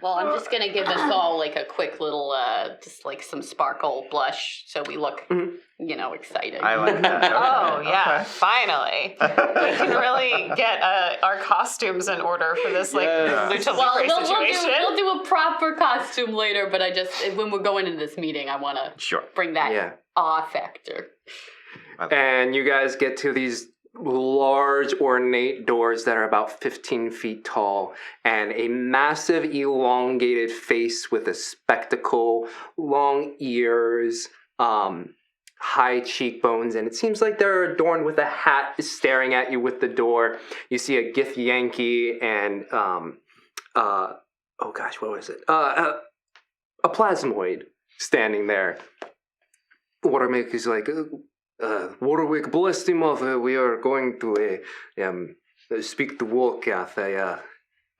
Well, I'm just gonna give us all like a quick little, just like some sparkle blush, so we look, you know, excited. I like that. Okay. Oh, yeah, Okay. finally. We can really get our costumes in order for this, like, lucha Well, libre situation. we'll do a proper costume later, but I just, when we're going into this meeting, I want to Sure. bring that Yeah. awe factor. And you guys get to these large ornate doors that are about 15 feet tall, and a massive elongated face with a spectacle, long ears, high cheekbones, and it seems like they're adorned with a hat staring at you with the door. You see a Githyanki and oh gosh, what was it? A plasmoid standing there. Watermake is like, Warwick, bless him of, we are going to speak to Wolkath.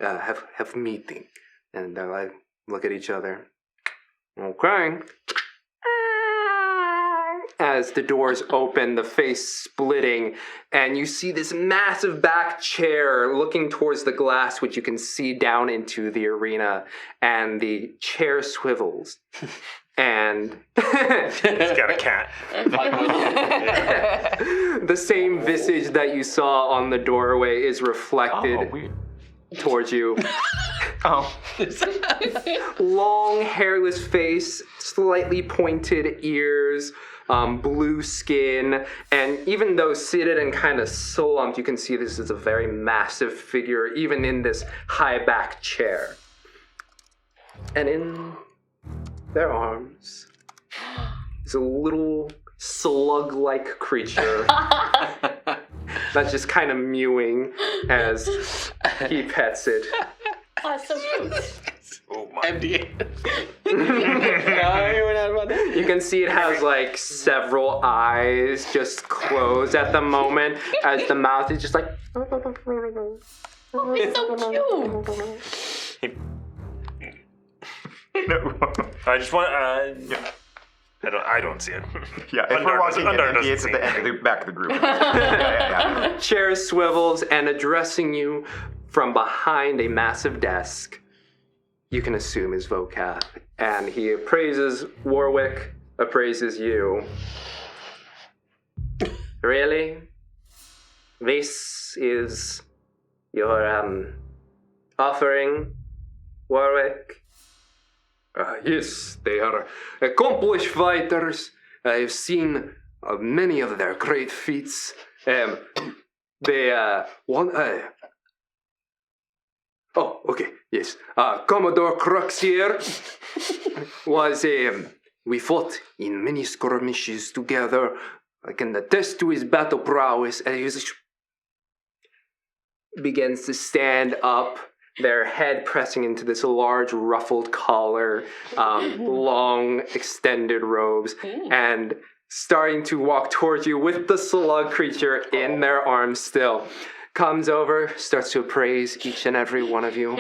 Have meeting. And they're like, look at each other. Okay. As the doors open, the face splitting, and you see this massive back chair looking towards the glass, which you can see down into the arena, and the chair swivels. And It's got a cat. the same visage that you saw on the doorway is reflected weird. towards you. Oh. Long, hairless face, slightly pointed ears, blue skin, and even though seated and kind of slumped, you can see this is a very massive figure, even in this high back chair. And in their arms is a little slug-like creature that's just kind of mewing as he pets it. Oh, so cute. Oh my. MDA. No, you were not about that. You can see it has like several eyes just closed at the moment as the mouth is just like. Oh, he's so cute. I just want. I don't see it. Yeah, if we're walking in, maybe it's at the end of the back of the group. Yeah. Chair swivels and addressing you from behind a massive desk. You can assume is Volkath, and he appraises Warwick, appraises you. Really? This is your offering, Warwick? Yes, they are accomplished fighters. I have seen many of their great feats. Oh, okay, yes. Commodore Crux here was we fought in many skirmishes together. I can attest to his battle prowess. And he begins to stand up, their head pressing into this large ruffled collar, long extended robes, and starting to walk towards you with the slug creature in their arms still. Comes over, starts to appraise each and every one of you.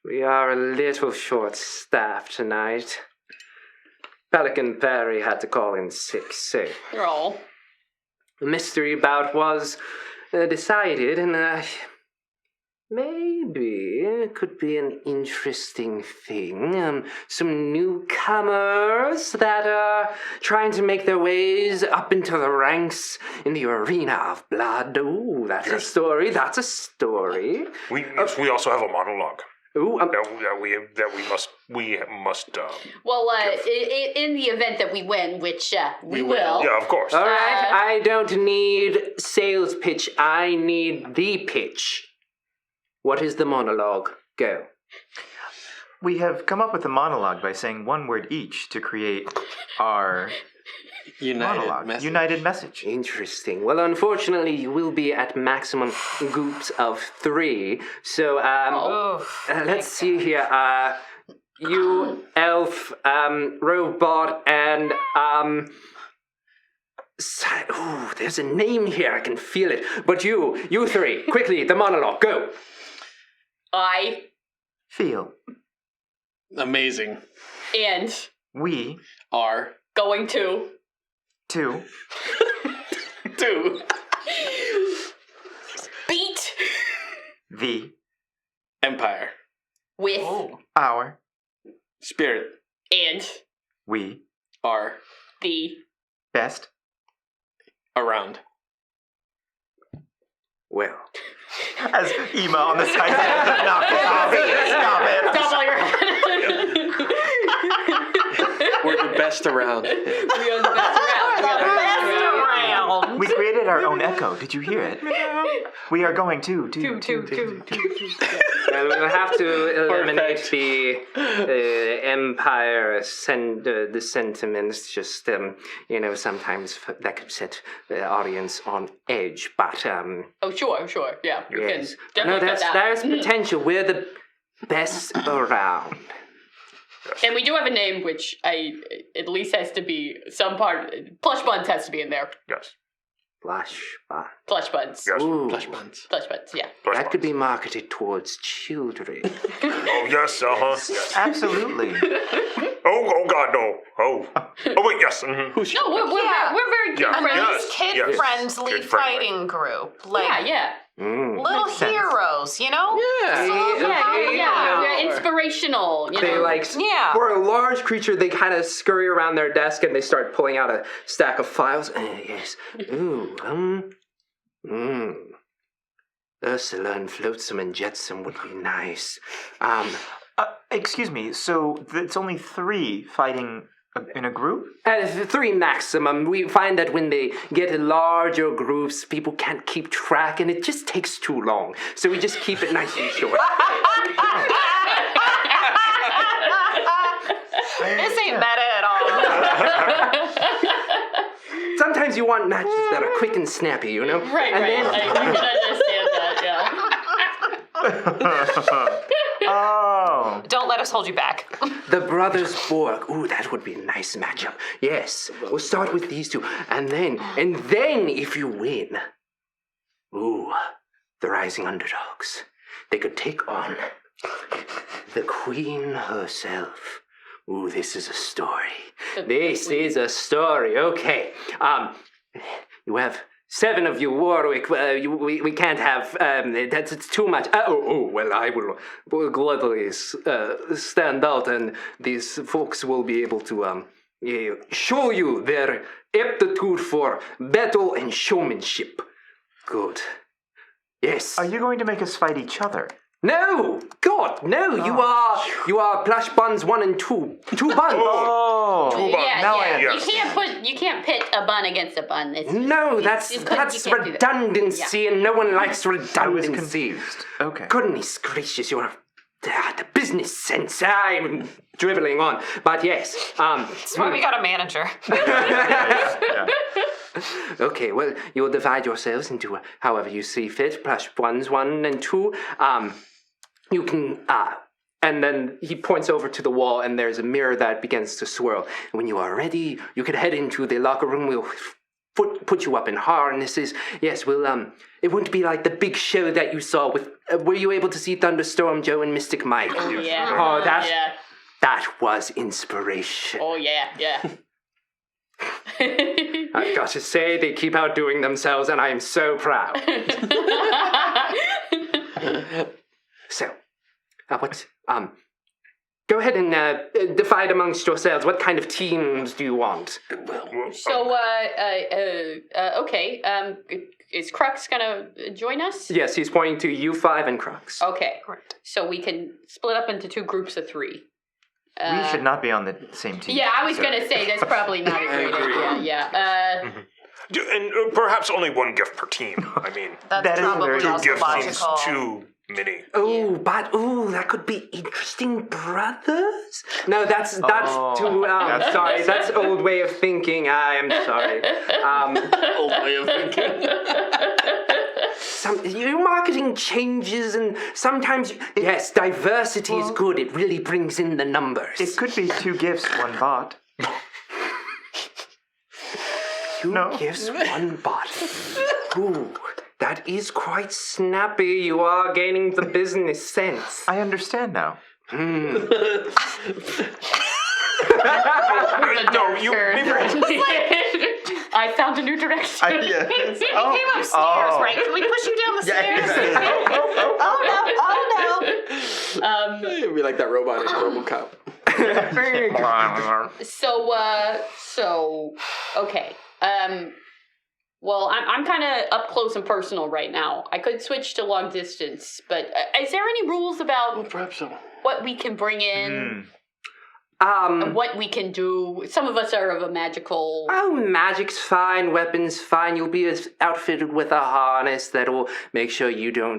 We are a little short-staffed tonight. Pelican Perry had to call in sick. Oh. The mystery bout was decided, and maybe it could be an interesting thing. Some newcomers that are trying to make their ways up into the ranks in the arena of blood. Ooh, that's a story. That's a story. We also have a monologue Ooh, that we must. Well, in the event that we win, which we will. Yeah, of course. all right, I don't need sales pitch. I need the pitch. What is the monologue? Go. We have come up with a monologue by saying one word each to create our united message. Interesting. Well, unfortunately, you will be at maximum groups of 3. So, let's see here. You, elf, robot, and ooh, there's a name here. I can feel it. But you 3, quickly, the monologue. Go. I Feel. Amazing. and We Are going to two two beat the Empire. with our Spirit. and we Are the best around. Well, as Ema on the side. Knock it off. Stop it. Stop all your head. We're the best around. We are the best around. We are the best around. We created our own echo. Did you hear it? We are going to. well, we'll have to eliminate the empire the sentiments. Just sometimes that could set the audience on edge. But Oh, sure. Yeah. You yes, can no, definitely cut that. there's potential. We're the best around. And we do have a name, which at least has to be some part. Plush buns has to be in there. Yes. Blush, but Plush buns. Yes. ooh, Plush buns. Plush buns. Yeah. Plus that could be ones. marketed towards children. Oh yes. Yes. Absolutely. Oh God, no. Oh wait, yes. Mm-hmm. No, we're very kid Yeah, friendly. yes. Kid-friendly Kid-friendly. fighting group. Like Yeah. little Makes sense. heroes, you know? Yeah. We're inspirational. You They know? Yeah. for a large creature, they kind of scurry around their desk and they start pulling out a stack of files. Yes. Ooh, Ursula and Flotsam and Jetsam would be nice. Excuse me. So it's only 3 fighting in a group? 3 maximum. We find that when they get in larger groups, people can't keep track and it just takes too long. So we just keep it nice and short. This ain't meta at all. Sometimes you want matches that are quick and snappy, you know? Right. And then- You can understand that. Yeah. Oh. Don't let us hold you back. The Brothers Borg. Ooh, that would be a nice matchup. Yes, we'll start with these 2. And then if you win, ooh, the Rising Underdogs. They could take on the Queen herself. Ooh, this is a story. This is a story. Okay. You have 7 of you, Warwick. We can't have. It's too much. Well, I will gladly stand out, and these folks will be able to show you their aptitude for battle and showmanship. Good. Yes. Are you going to make us fight each other? No, God, no! You are Plush Buns 1 and 2. 2 buns. Oh. You can't pit a bun against a bun. No, that's you can't do that. redundancy, and no one likes I was redundancy. confused. Okay. Goodness gracious, you're the business sense. I'm dribbling on, but yes. That's why we got a manager. Yeah. Okay, well, you'll divide yourselves into however you see fit. Plush Buns 1 and 2. You can and then he points over to the wall, and there's a mirror that begins to swirl. When you are ready, you can head into the locker room. We'll put you up in harnesses. Yes, we'll it wouldn't be like the big show that you saw with. Were you able to see Thunderstorm Joe and Mystic Mike? Oh yeah. Oh, yeah. that was inspiration. Oh yeah. I've got to say, they keep outdoing themselves, and I am so proud. So, Go ahead and divide amongst yourselves. What kind of teams do you want? So, okay. Is Crux gonna join us? Yes, he's pointing to you 5 and Crux. Okay. So we can split up into 2 groups of 3. We should not be on the same team. Yeah, I was gonna say that's probably not a great idea. Yeah. And perhaps only 1 gift per team. I mean, That's That is probably very- 2 also gifts seems logical. too many. That could be interesting, brothers. No, that's too. That's- Sorry, that's old way of thinking. I am sorry. Old way of thinking. Your marketing changes, and sometimes yes, diversity is good. It really brings in the numbers. It could be 2 gifts, 1 bot. 2 No. gifts, 1 bot. Ooh, that is quite snappy. You are gaining the business sense. I understand now. No, you. I found a new direction. He came upstairs, right? Can we push you down the stairs? Oh no! It'd be like that robot in RoboCop. So okay. Well, I'm kind of up close and personal right now. I could switch to long distance, but is there any rules about Perhaps so. what we can bring in? And what we can do? Some of us are of a magical. Oh, magic's fine, weapons fine. You'll be outfitted with a harness that'll make sure you don't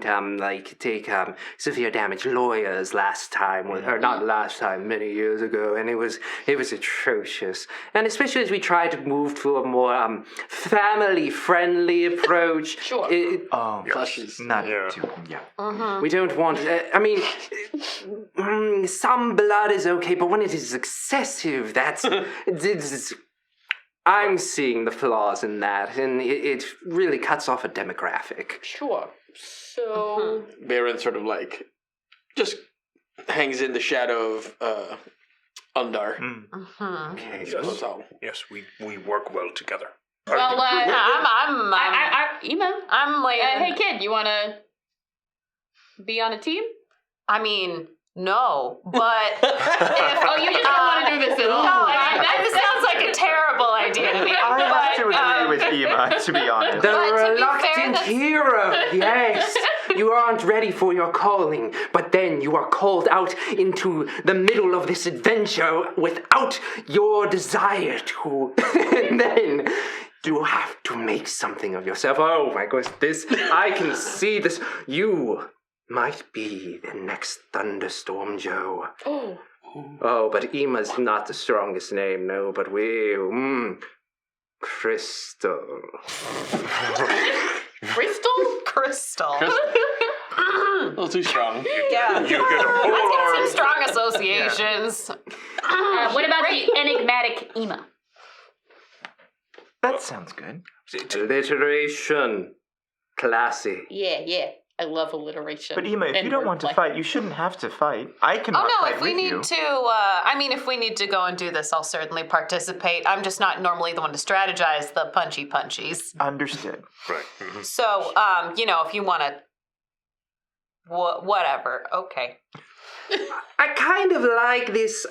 take severe damage. Lawyers last time, or not last time, many years ago, and it was atrocious. And especially as we try to move to a more family-friendly approach. Sure. Plushies. Not Yeah. too. Yeah. We don't want. Some blood is okay, but when it is excessive, I'm seeing the flaws in that, and it really cuts off a demographic. Sure. So. Baron sort of just hangs in the shadow of Undar. Okay, That's all. yes, we work well together. Well, Ema. I'm like, Hey, kid, you wanna be on a team? I mean, no, but if, Oh, you just don't want to do this at all. no, that sounds like a terrible idea to me. I have to but, agree with Ema, to be honest. The But to be fair, reluctant that's- hero, yes. You aren't ready for your calling, but then you are called out into the middle of this adventure without your desire to. And then you have to make something of yourself. Oh my goodness, I can see this. You might be the next Thunderstorm Joe. Oh, but Ema's not the strongest name, no, but Crystal. Crystal. A little too strong. Yeah. You get a whole Let's get some arm. strong associations. What about the enigmatic Ema? That sounds good. Alliteration. Classy. Yeah. I love alliteration. But Ema, if you and don't want to wordplay. fight, you shouldn't have to fight. I Oh cannot no! fight If we with need you. to, if we need to go and do this, I'll certainly participate. I'm just not normally the one to strategize the punchies. Understood. Right. Mhm. So, if you want to, whatever. Okay. I kind of like this,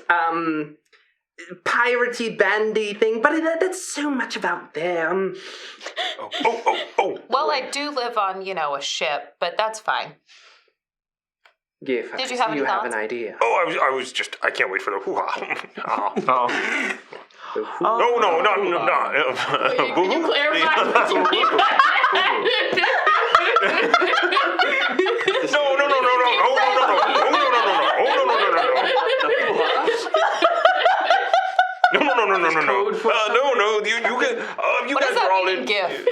piratey bandy thing, but that's so much about them. Oh. Well, I do live on, a ship, but that's fine. Yeah, Did you have any you have thoughts? an idea. Oh, I was just. I can't wait for the hoo-ha. Oh. No. Can you clarify what you mean by that? No. You What guys does that are all mean, in. GIF?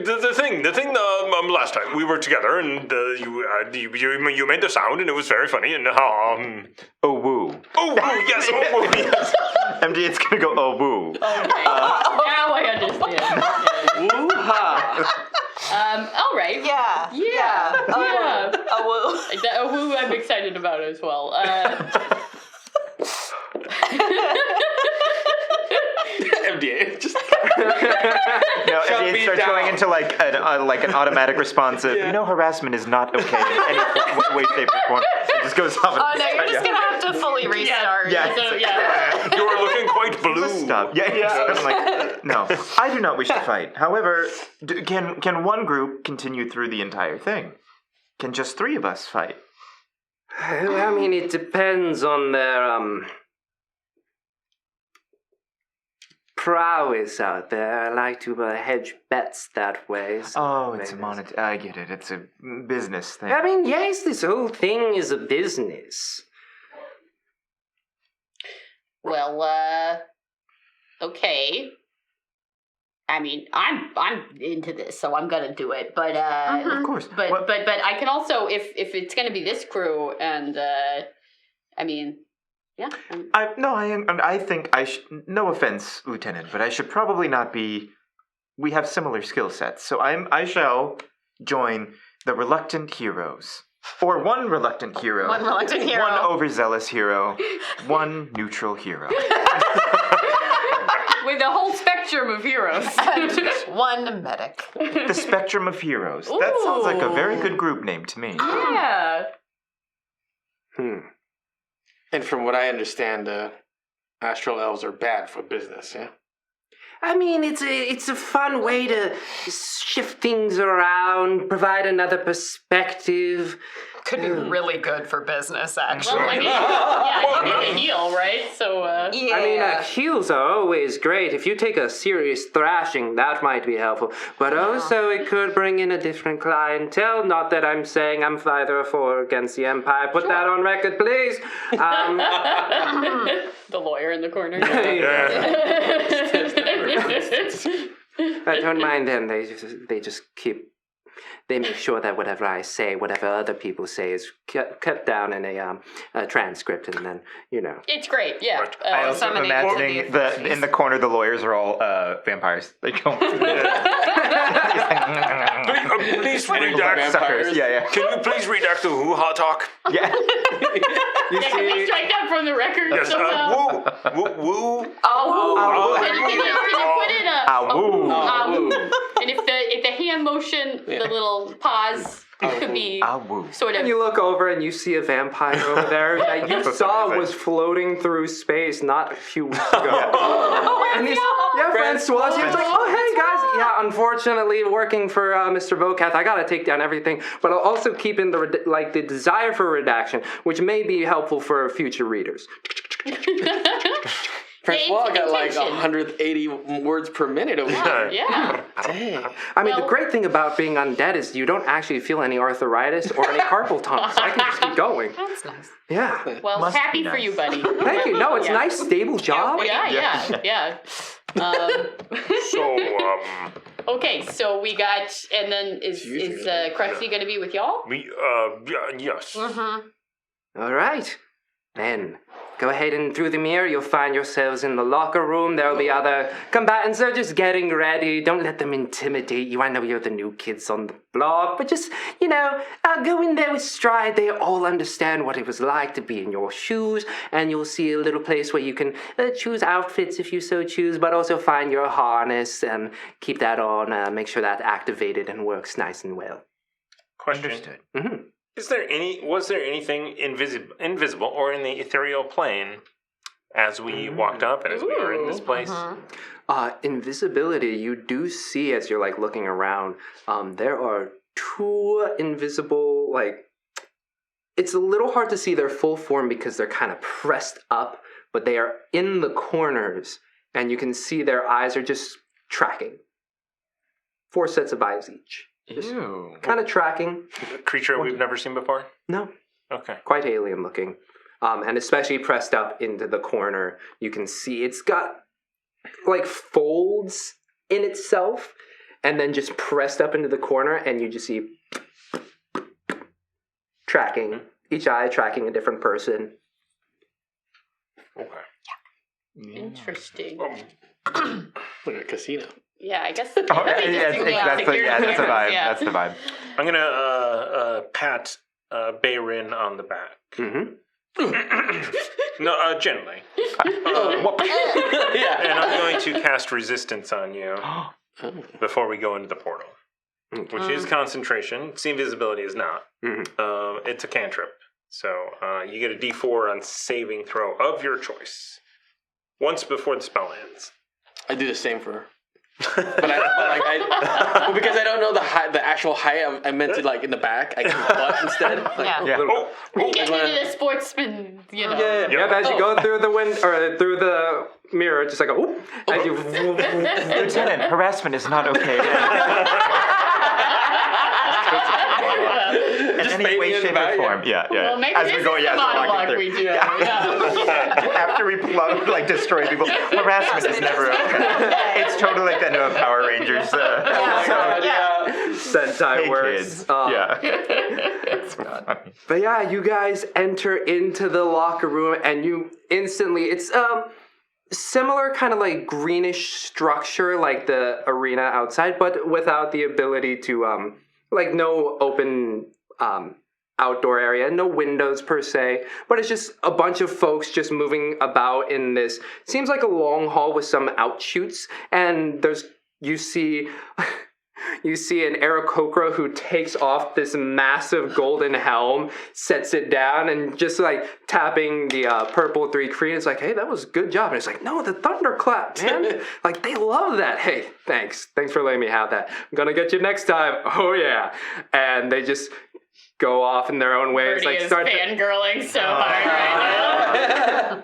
The thing. Last time we were together, and you made the sound, and it was very funny, and Oh, woo. yes. MD, it's gonna go, oh, woo. Okay. Now I understand. Woo-ha. All right. Yeah. A woo. Who I'm excited about as well. MDA. Just No, Shut it me starts down. going into like an automatic response of, harassment is not okay in any way, shape, or form. It just goes off. Oh no, you're just gonna have to fully restart. Yeah. So, yeah. You're looking quite blue. Stop. Yeah. I'm like, no, I do not wish to fight. However, can one group continue through the entire thing? Can just 3 of us fight? I mean, it depends on their prowess out there. I like to hedge bets that way. So Oh, it's a maybe I get it. It's a business thing. I mean, yes, this whole thing is a business. Well, okay. I mean, I'm into this, so I'm gonna do it. But Of course. but Well- but I can also, if it's gonna be this crew, and I mean, yeah. I think no offense, Lieutenant, but I should probably not be. We have similar skill sets, so I shall join the reluctant heroes, or one reluctant hero, One reluctant hero. one overzealous hero, one neutral hero. With a whole spectrum of heroes. One medic. The spectrum of heroes. That sounds like a very good group name to me. Yeah. And from what I understand, astral elves are bad for business. Yeah. I mean, it's a fun way to shift things around, provide another perspective. Could be really good for business, actually. Well, I mean, yeah, you need to heal, right? So, Yeah. I mean, heals are always great. If you take a serious thrashing, that might be helpful. But also, it could bring in a different clientele. Not that I'm saying I'm either for or against the Empire. Put that on record, please. the lawyer in the corner. I don't mind them. They just keep. They make sure that whatever I say, whatever other people say, is cut down in a transcript, and then It's great, yeah. I also am Somebody imagining in the corner the lawyers are all vampires. They don't. Please redact. Vampires. Suckers. Yeah. Can you please redact the hoo-ha talk? Yeah. you Can we see. strike that from the record Yes. somehow? Woo. Oh, Can you put in a Awoo. awoo? And if the hand motion, the little pause could be Awoo. sort of. And you look over and you see a vampire over there that you That's saw amazing. was floating through space not a few weeks ago. And he's, Francois. He's like, oh, hey, guys. Yeah, unfortunately, working for Mr. Vokath, I gotta take down everything. But I'll also keep in the desire for redaction, which may be helpful for future readers. Francois got like Intention. 180 words per minute over there. Yeah. Dang. I mean, Well- the great thing about being undead is you don't actually feel any arthritis or any carpal tunnel, so I can just keep going. that's nice. Yeah. Well, Must be happy for nice. you, buddy. Thank you. No, it's a Yeah. nice, stable job. Yeah. So, Okay, so we got, and then is Crusty going to be with y'all? yes. All right. Then, go ahead and through the mirror, you'll find yourselves in the locker room. There'll be other combatants. They're just getting ready. Don't let them intimidate you. I know you're the new kids on the block, but just, go in there with stride. They all understand what it was like to be in your shoes, and you'll see a little place where you can choose outfits if you so choose, but also find your harness and keep that on. Make sure that's activated and works nice and well. Question. Understood. Mm-hmm. Was there anything invisible or in the ethereal plane as we walked up and as we were in this place? Invisibility, you do see as you're looking around, there are 2 invisible, it's a little hard to see their full form because they're kind of pressed up, but they are in the corners, and you can see their eyes are just tracking. 4 sets of eyes each. Just Ew. kind of tracking. A creature we've never seen before? No, Okay. quite alien looking. And especially pressed up into the corner, you can see it's got folds in itself, and then just pressed up into the corner, and you just see tracking, each eye tracking a different person. Okay. Interesting. Like a casino. Yeah, I guess. Oh, that'd be yeah, interesting. that's the vibe. Yeah. That's the vibe. I'm gonna pat Bayrin on the back. Mm-hmm. No, gently. Yeah. And I'm going to cast resistance on you before we go into the portal, which is concentration. See, invisibility is not. It's a cantrip. So you get a D4 on saving throw of your choice once before the spell ends. I do the same for her. But well, because I don't know the actual height, I meant to like in the back. I can butt instead. Like, Get into the sportsman, you know. Yep, as you go through the through the mirror, just like as you. Lieutenant, harassment is not okay. In any way, shape, or form. Yeah. Well, maybe As this we go, is the monologue we do. After we destroy people, harassment is never okay. It's totally like that new Power Rangers. Sentai Hey, works. kids. But yeah, you guys enter into the locker room, and you instantly, it's similar kind of like greenish structure like the arena outside, but without the ability to like no open outdoor area, no windows per se, but it's just a bunch of folks just moving about in this, seems like a long hall with some outshoots, and you see an Aarakocra who takes off this massive golden helm, sets it down, and just like tapping the purple 3 Kree. It's like, hey, that was a good job. And it's like, no, the thunderclap, man. Like, they love that. Hey, thanks for letting me have that. I'm gonna get you next time. Oh yeah. And they just go off in their own way. It's like fangirling so hard right now.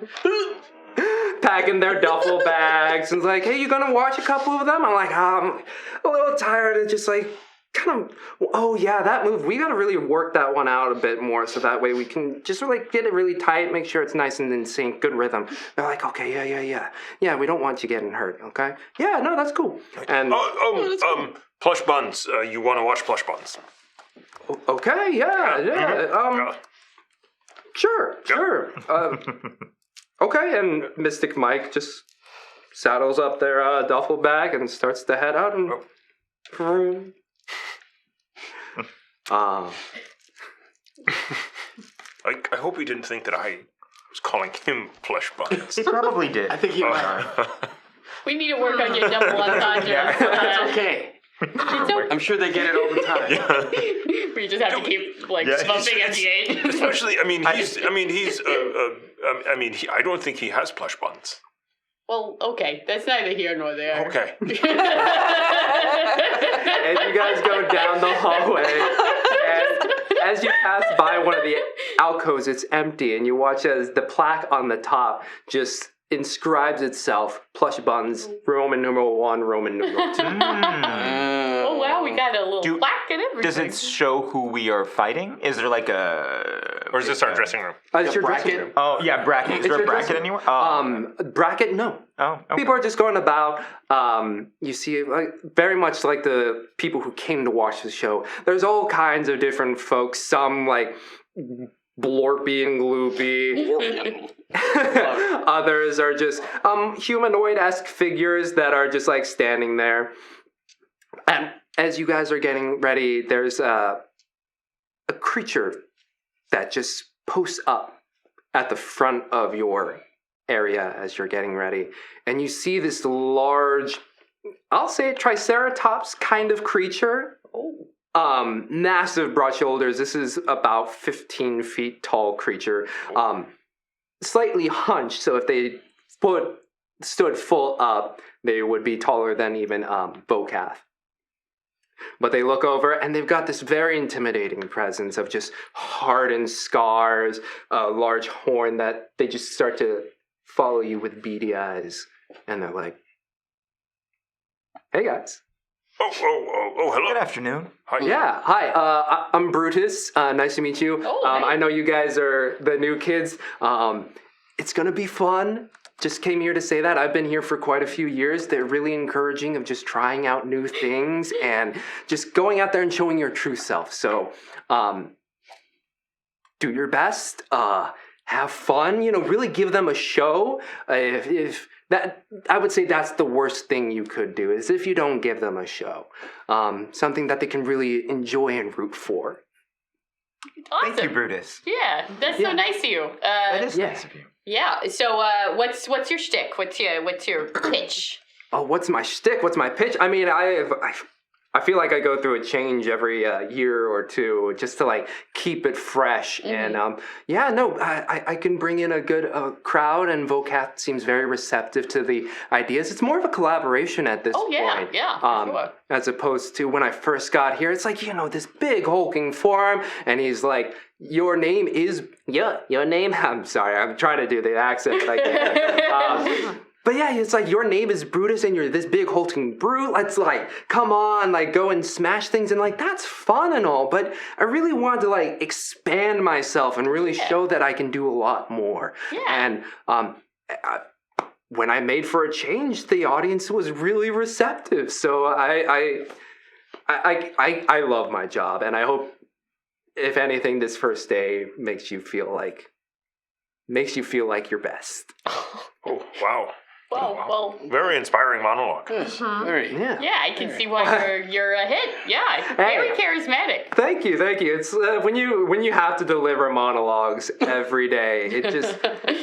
Packing their duffel bags and it's like, hey, you gonna watch a couple of them? I'm like, I'm a little tired and just like kind of, oh yeah, that move, we gotta really work that one out a bit more so that way we can just really get it really tight, make sure it's nice and in sync, good rhythm. They're like, okay, yeah, we don't want you getting hurt, okay? Yeah, no, that's cool. And Plush Buns. You want to watch Plush Buns? okay, yeah. Sure. Okay, and Mystic Mike just saddles up their duffel bag and starts to head out and. I hope he didn't think that I was calling him Plush Buns. He probably did. I think he might. We need to work on your double entendre. It's okay. I'm sure they get it all the time. We just have to keep smoking at the age. Especially, I don't think he has plush buns. Well, okay, that's neither here nor there. Okay. And you guys go down the hallway, and as you pass by one of the alcoves, it's empty, and you watch as the plaque on the top just inscribes itself, Plush Buns, Roman numeral 1, Roman numeral 2. Oh wow, we got a little plaque and everything. Does it show who we are fighting? Is there like a... Or is this our dressing room? It's your dressing room. Oh, yeah, bracket. Is there a bracket anywhere? Bracket, no. Oh, okay. People are just going about. You see, like very much like the people who came to watch the show. There's all kinds of different folks. Some like blorpy and gloopy. Others are just humanoid-esque figures that are just like standing there. And as you guys are getting ready, there's a creature that just posts up at the front of your area as you're getting ready. And you see this large, I'll say Triceratops kind of creature. Massive broad shoulders. This is about 15 feet tall creature. Slightly hunched, so if they stood full up, they would be taller than even Bocath. But they look over and they've got this very intimidating presence of just hardened scars, a large horn that they just start to follow you with beady eyes. And they're like, hey guys. Oh, hello. Good afternoon. Hi. Yeah, hi. I'm Brutus. Nice to meet you. I know you guys are the new kids. It's gonna be fun. Just came here to say that. I've been here for quite a few years. They're really encouraging of just trying out new things and just going out there and showing your true self. So, do your best. Have fun. Really give them a show. If that, I would say that's the worst thing you could do is if you don't give them a show, something that they can really enjoy and root for. Awesome. Thank you, Brutus. Yeah, that's so nice of you. That is nice of you. Yeah. So, what's your shtick? What's your pitch? Oh, what's my shtick? What's my pitch? I mean, I feel like I go through a change every year or two just to like keep it fresh. And I can bring in a good crowd, and Vocat seems very receptive to the ideas. It's more of a collaboration at this point. Sure. As opposed to when I first got here, it's like, this big hulking form, and he's like, your name is, your name, I'm sorry, I'm trying to do the accent. But yeah, it's like, your name is Brutus and you're this big hulking brute. Let's like, come on, like go and smash things. And like, that's fun and all. But I really wanted to like expand myself and really show that I can do a lot more. Yeah. And when I made for a change, the audience was really receptive. So I love my job. And I hope, if anything, this first day makes you feel like your best. Oh, wow. Well. Very inspiring monologue. Very. Yeah. Yeah, I can see why you're a hit. Yeah, very charismatic. Thank you. It's when you have to deliver monologues every day,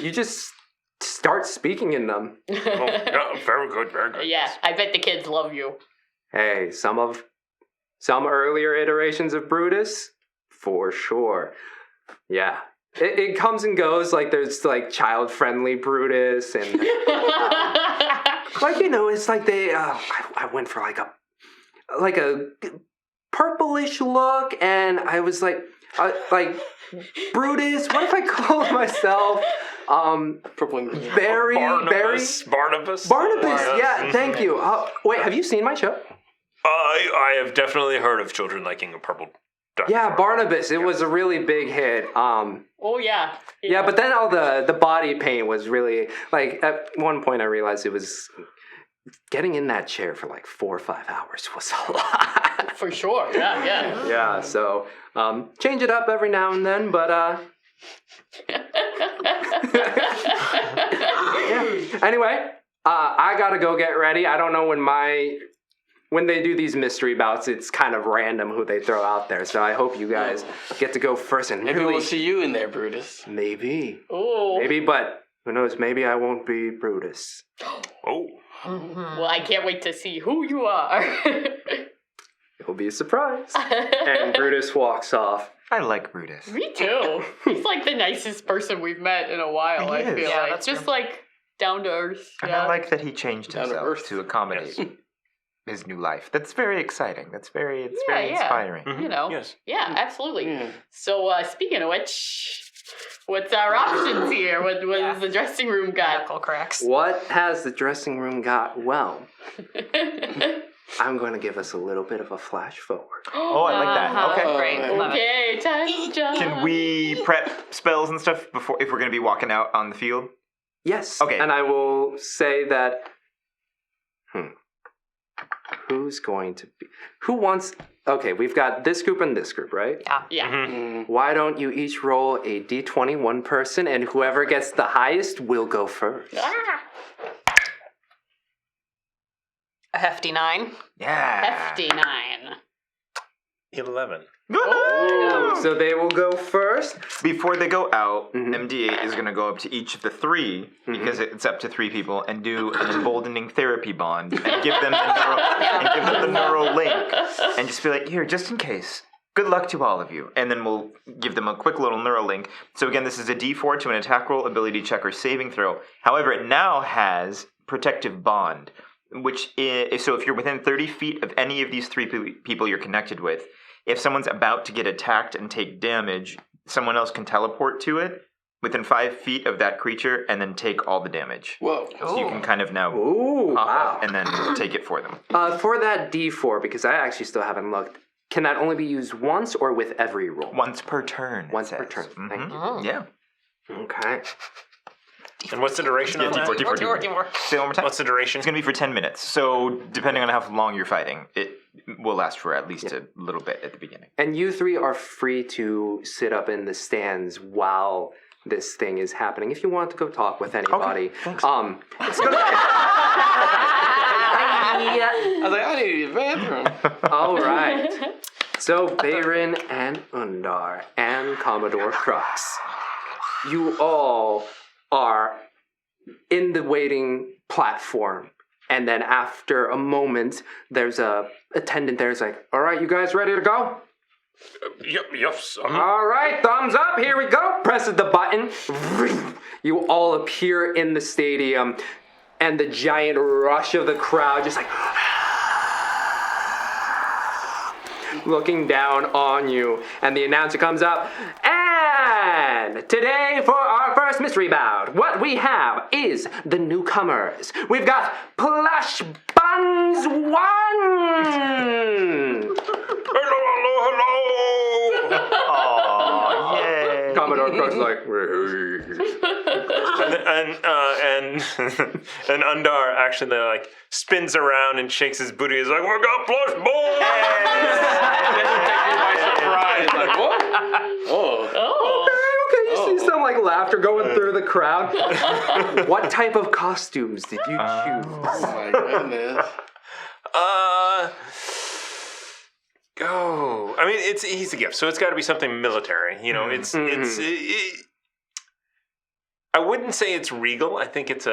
you just start speaking in them. Oh, yeah, very good. Yeah, I bet the kids love you. Hey, some earlier iterations of Brutus, for sure. Yeah. It comes and goes, like there's like child-friendly Brutus and it's like they I went for like a purplish look, and I was like Brutus, what if I called myself Barnabas. Yeah, thank you. Wait, have you seen my show? I have definitely heard of children liking a purple duck. Yeah, Barnabas. It was a really big hit. Oh yeah. Yeah, but then all the body paint was really like, at one point I realized it was getting in that chair for like 4 or 5 hours was a lot. For sure. Yeah. Yeah, so change it up every now and then, but yeah. Anyway, I gotta go get ready. I don't know when they do these mystery bouts, it's kind of random who they throw out there. So I hope you guys get to go first and Maybe really, we'll see you in there, Brutus. Maybe. Oh. Maybe, but who knows? Maybe I won't be Brutus. Oh. Well, I can't wait to see who you are. It'll be a surprise. And Brutus walks off. I like Brutus. Me too. He's like the nicest person we've met in a while, He I is. feel Yeah, like. that's Just true. like down to earth. And Yeah. I like that he changed Down to himself earth. to accommodate his new life. That's very exciting. It's very Yeah. inspiring. You know. Yes. Yeah, absolutely. Mm. So, speaking of which, what's our options here? What has the dressing room got? Knuckle cracks. What has the dressing room got? Well, I'm going to give us a little bit of a flash forward. Oh, I like that. Uh-huh. Okay. Great. Love it. Okay, time to jump. Can we prep spells and stuff before if we're going to be walking out on the field? Yes. Okay. And I will say that. Who's going to be? Who wants? Okay, we've got this group and this group, right? Yeah. Yeah. Mm. Why don't you each roll a d20 one person, and whoever gets the highest will go first. Ah, A hefty 9. Yeah. hefty 9. 11. Oh, so they will go first. Before they go out, Mhm. MD8 is going to go up to each of the three, because it's up to 3 people, and do an emboldening therapy bond, and give them the neural link, and just be like, here, just in case. Good luck to all of you. And then we'll give them a quick little neural link. So again, this is a D4 to an attack roll, ability check, or saving throw. However, it now has protective bond, which is, so if you're within 30 feet of any of these 3 people you're connected with, if someone's about to get attacked and take damage, someone else can teleport to it within 5 feet of that creature and then take all the damage. Whoa. So you can kind of now Ooh, pop wow. up and then take it for them. For that D4, because I actually still haven't looked, can that only be used once or with every roll? Once per turn. it Once per says. turn. Thank you. Oh. Yeah. Okay. And what's the duration of that? D4. Say it one more time. What's the duration? It's going to be for 10 minutes. So depending on how long you're fighting, it will last for at least a little bit at the beginning. And you 3 are free to sit up in the stands while this thing is happening. If you want to go talk with anybody. thanks. It's gonna I was like, I need to use the bathroom. All right. So Bayron and Undar and Commodore Crux, you all are in the waiting platform. And then after a moment, there's a attendant there's like, all right, you guys ready to go? Yes. All right, thumbs up, here we go. Presses the button. You all appear in the stadium, and the giant rush of the crowd just like looking down on you. And the announcer comes up, and today for our first mystery bout, what we have is the newcomers. We've got Plush Buns 1! Hello. Oh, yay. Commodore Crux is like, and Undar actually like spins around and shakes his booty. He's like, "We got plush boys!" By surprise, like what? Oh. okay, you see some like laughter going through the crowd. What type of costumes did you choose? Oh my goodness. Go. I mean, he's a gift, so it's got to be something military. You know, I wouldn't say it's regal. I think it's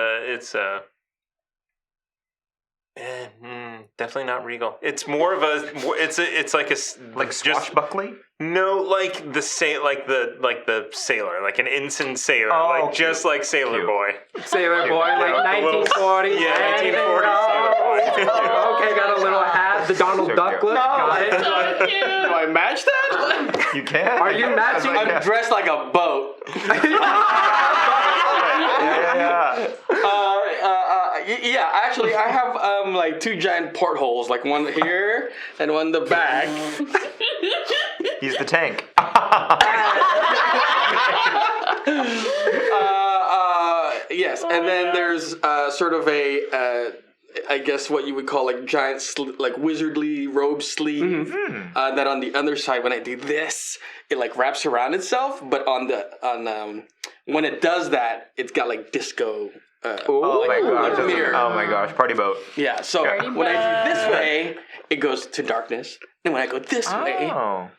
definitely not regal. It's more of it's like a Like swashbuckling? No, like the sailor, like an ensign sailor, Oh, just like Sailor Cute. Boy. Sailor Boy, like 1940. Yeah, 1940 Sailor Boy. Okay, got a little hat, the Donald So Duck cute. look. Got it. So cute. Do I match that? You can. Are you matching? I'm dressed like a boat. Yeah. Actually, I have like two giant portholes, like one here and one in the back. He's the tank. Yes, and then there's sort of a, I guess what you would call like giant, like wizardly robe sleeve. That on the other side, when I do this, it like wraps around itself. But when it does that, it's got like disco. Oh my gosh. mirror. Oh my gosh. Party boat. Yeah, so when I do this way, it goes to darkness. And when I go this way, Oh.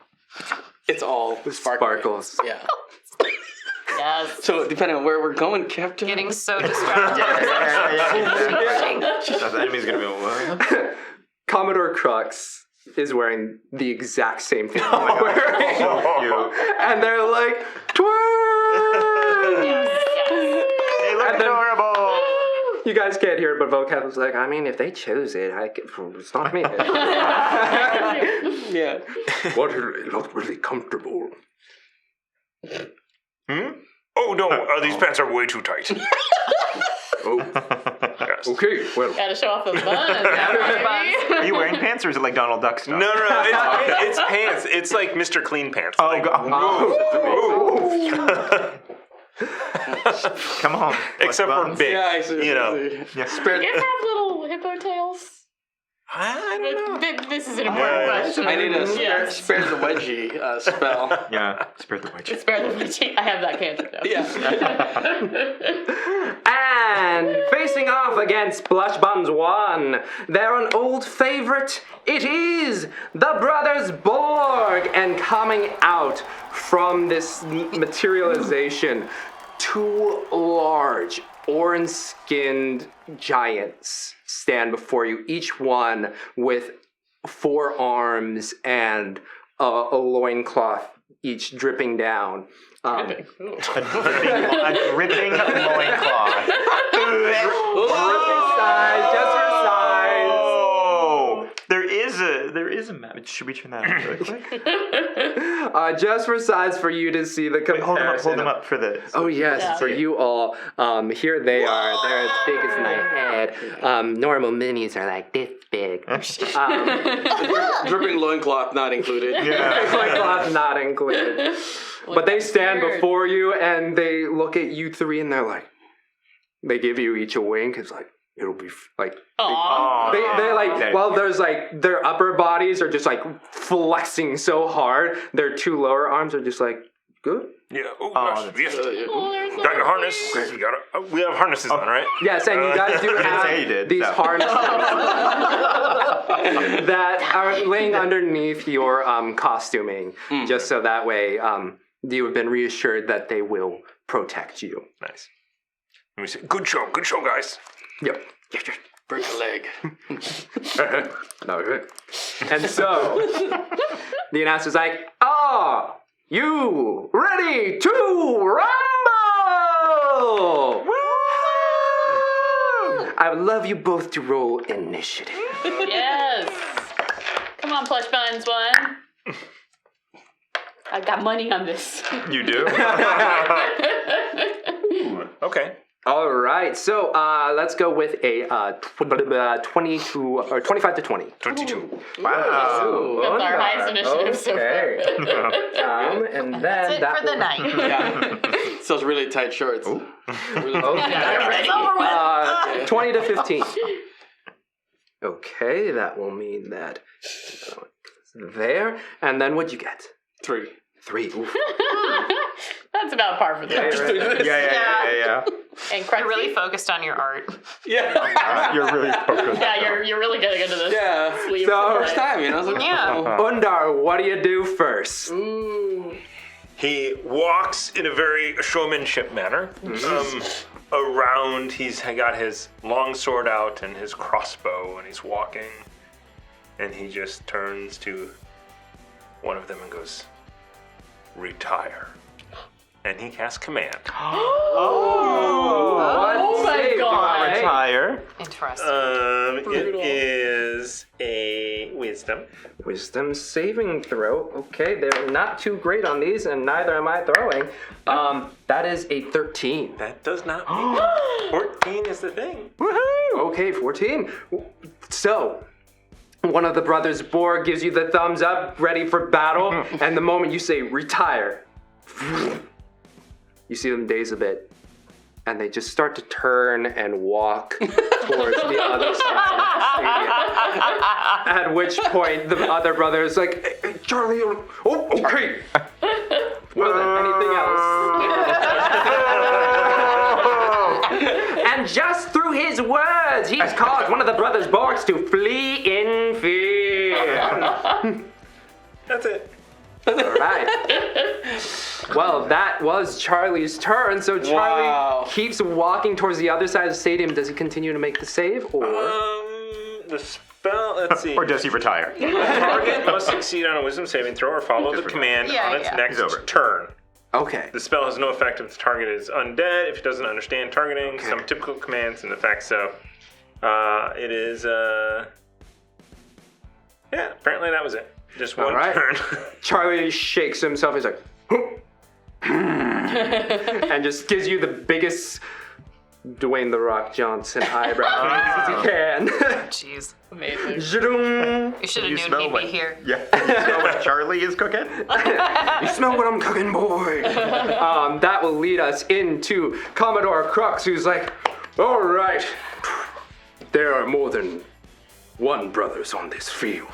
it's all Sparkles. Yeah. Yes. So depending on where we're going, Captain. Getting so distracted. The enemy's gonna be what? Commodore Crux is wearing the exact same thing I'm wearing. Cute. And they're like, twerk! They look And then- adorable. You guys can't hear it, but Vocab was like, I mean, if they chose it, it's not me. Yeah. What it looked really comfortable. Oh no, these pants are way too tight. Oh, Yes. okay, well. Gotta show off the buns. Are you wearing pants or is it like Donald Duck stuff? No, it's pants. It's like Mr. Clean Pants. Oh, Like, God. Come on. except for Buns. big. Yeah, I see. You know. Yeah. Spare. Do you have little hippo tails? I don't know. This is an important Yeah. question. I need a Yes. spare the wedgie spell. Yeah. Spirit the witch. Spare the witchy. I have that cantrip though. Yeah. And facing off against Blush Buns 1, they're an old favorite. It is the Brothers Borg. And coming out from this materialization, two large, orange-skinned giants stand before you, each one with 4 arms and a loincloth, each dripping down. A dripping loincloth. Dripping size, just your size. Oh, there is a map. Should we turn that up really quick? Just for size for you to see the comparison. Hold them up for the. Oh yes, Yeah. for you all. Here they are. They're as big as my head. Normal minis are like this big. Dripping loincloth not included. Loincloth not included. But they stand before you and they look at you three and they're like, they give you each a wink. It's like, it'll be like. Aww. They're like, well, there's like, their upper bodies are just like flexing so hard. Their 2 lower arms are just like, good. Yeah. Oh, that's- yes. Oh, they're so Got your harness. cute. You got we have harnesses on, right? Yes, and you guys do say you have did, these so. harnesses that are laying underneath your costuming, just so that way you have been reassured that they will protect you. Nice. And we say, good show, guys. Yep. Break a leg. No, good. And so the announcer's like, "Are you ready to rumble?" I would love you both to roll initiative. Yes. Come on, plush buns one. I've got money on this. You do? Okay. All right, so let's go with a 22 or 25 to 20. 22. Wow. That's our highest initiative so Okay. And then That's it that for the will- night. Yeah. Sells really tight shorts. Really Okay. It's over with. 20 to 15. Okay, that will mean that there. And then what'd you get? 3. 3. Oof. That's about par for the course. Yeah. And You're really focused on your art. Yeah. You're really focused. Yeah, you're really getting into this. Yeah. Sleeve So- First time, I was like, Yeah. Undar, what do you do first? He walks in a very showmanship manner. Around, he's got his long sword out and his crossbow, and he's walking. And he just turns to one of them and goes, retire. And he casts command. Oh my god. Retire. Interesting. It is a wisdom. Wisdom saving throw. Okay, they're not too great on these, and neither am I throwing. That is a 13. That does not mean 14 is the thing. Okay, 14. So, one of the brothers, Borg, gives you the thumbs up, ready for battle, and the moment you say retire, you see them daze a bit, and they just start to turn and walk towards the other side of the stadium. At which point, the other brother is like, "Hey, Charlie, oh, okay. Well, then, anything else?" And just through his words, he's caused one of the brothers Borgs to flee in fear. That's it. All right. Well, that was Charlie's turn. So Charlie Wow. keeps walking towards the other side of the stadium. Does he continue to make the save, or? The spell, let's see. Or does he retire? The target must succeed on a wisdom saving throw or follow the command Yeah, on its yeah. next He's over. turn. Okay. The spell has no effect if the target is undead, if it doesn't understand targeting, some typical commands and effects. So it is, yeah, apparently that was it. Just one All right. turn. Charlie shakes himself. He's like, and just gives you the biggest Dwayne the Rock Johnson eyebrow as he can. Jeez. Amazing. Zoom. You should have You known smell he'd what? be here. Yeah. You smell what Charlie is cooking? You smell what I'm cooking, boy. That will lead us into Commodore Crux, who's like, all right, there are more than one brothers on this field.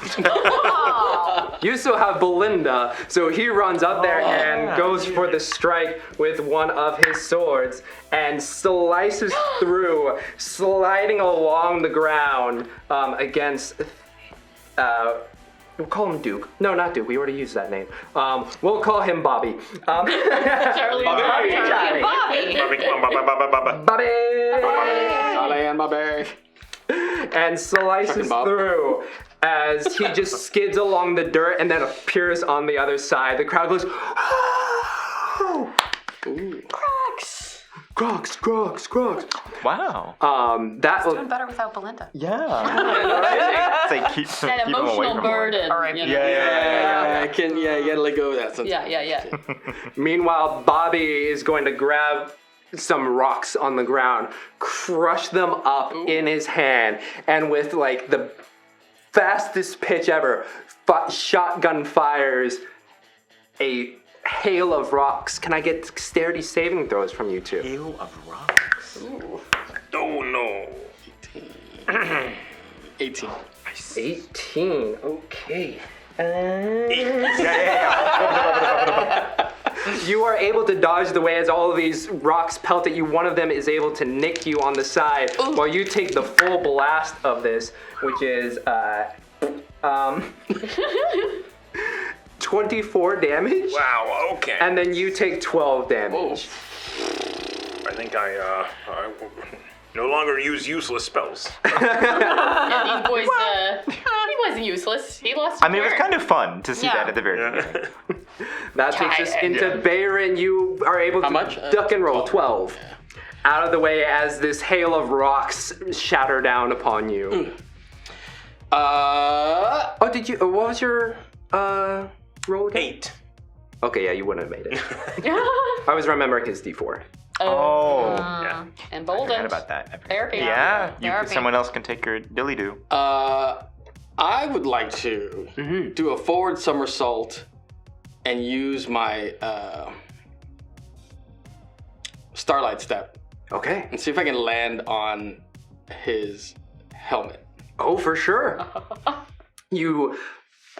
You still have Belinda, so he runs up there and goes for the strike with one of his swords and slices through, sliding along the ground against, we'll call him Duke. No, not Duke, we already used that name. We'll call him Bobby. Charlie. Bobby. Bobby. Bobby! Charlie and my bear. And slices Fucking Bob. through as he just skids along the dirt and then appears on the other side. The crowd goes, "Oh!" Crocs. Wow. That will. Doing better without Belinda. Yeah. It's like keep That him away emotional from burden. All right. You know? Yeah, you gotta let go of that sometimes. Yeah. Meanwhile, Bobby is going to grab some rocks on the ground, crush them up in his hand, and with like the fastest pitch ever, shotgun fires a hail of rocks. Can I get dexterity saving throws from you two? Hail of rocks. Oh no. 18. 18. Okay. You are able to dodge the way as all of these rocks pelt at you. One of them is able to nick you on the side while you take the full blast of this, which is 24 damage. Wow, okay. And then you take 12 damage. think I will no longer use useless spells. Yeah, these boys, he wasn't useless. He lost his I mean, it was parent. kind of fun to see that at the very beginning. That takes us into Bayron. You are able to How much? duck and roll 12. Out of the way as this hail of rocks shatter down upon you. Oh, did you? What was your roll again? 8. Okay, yeah, you wouldn't have made it. I was remembering his D4. Oh. Yeah. And Forgot Bolden. about that. Therapy. Yeah, Therapy. someone else can take your dilly-doo. I would like to do a forward somersault and use my Starlight Step Okay. and see if I can land on his helmet. Oh, for sure.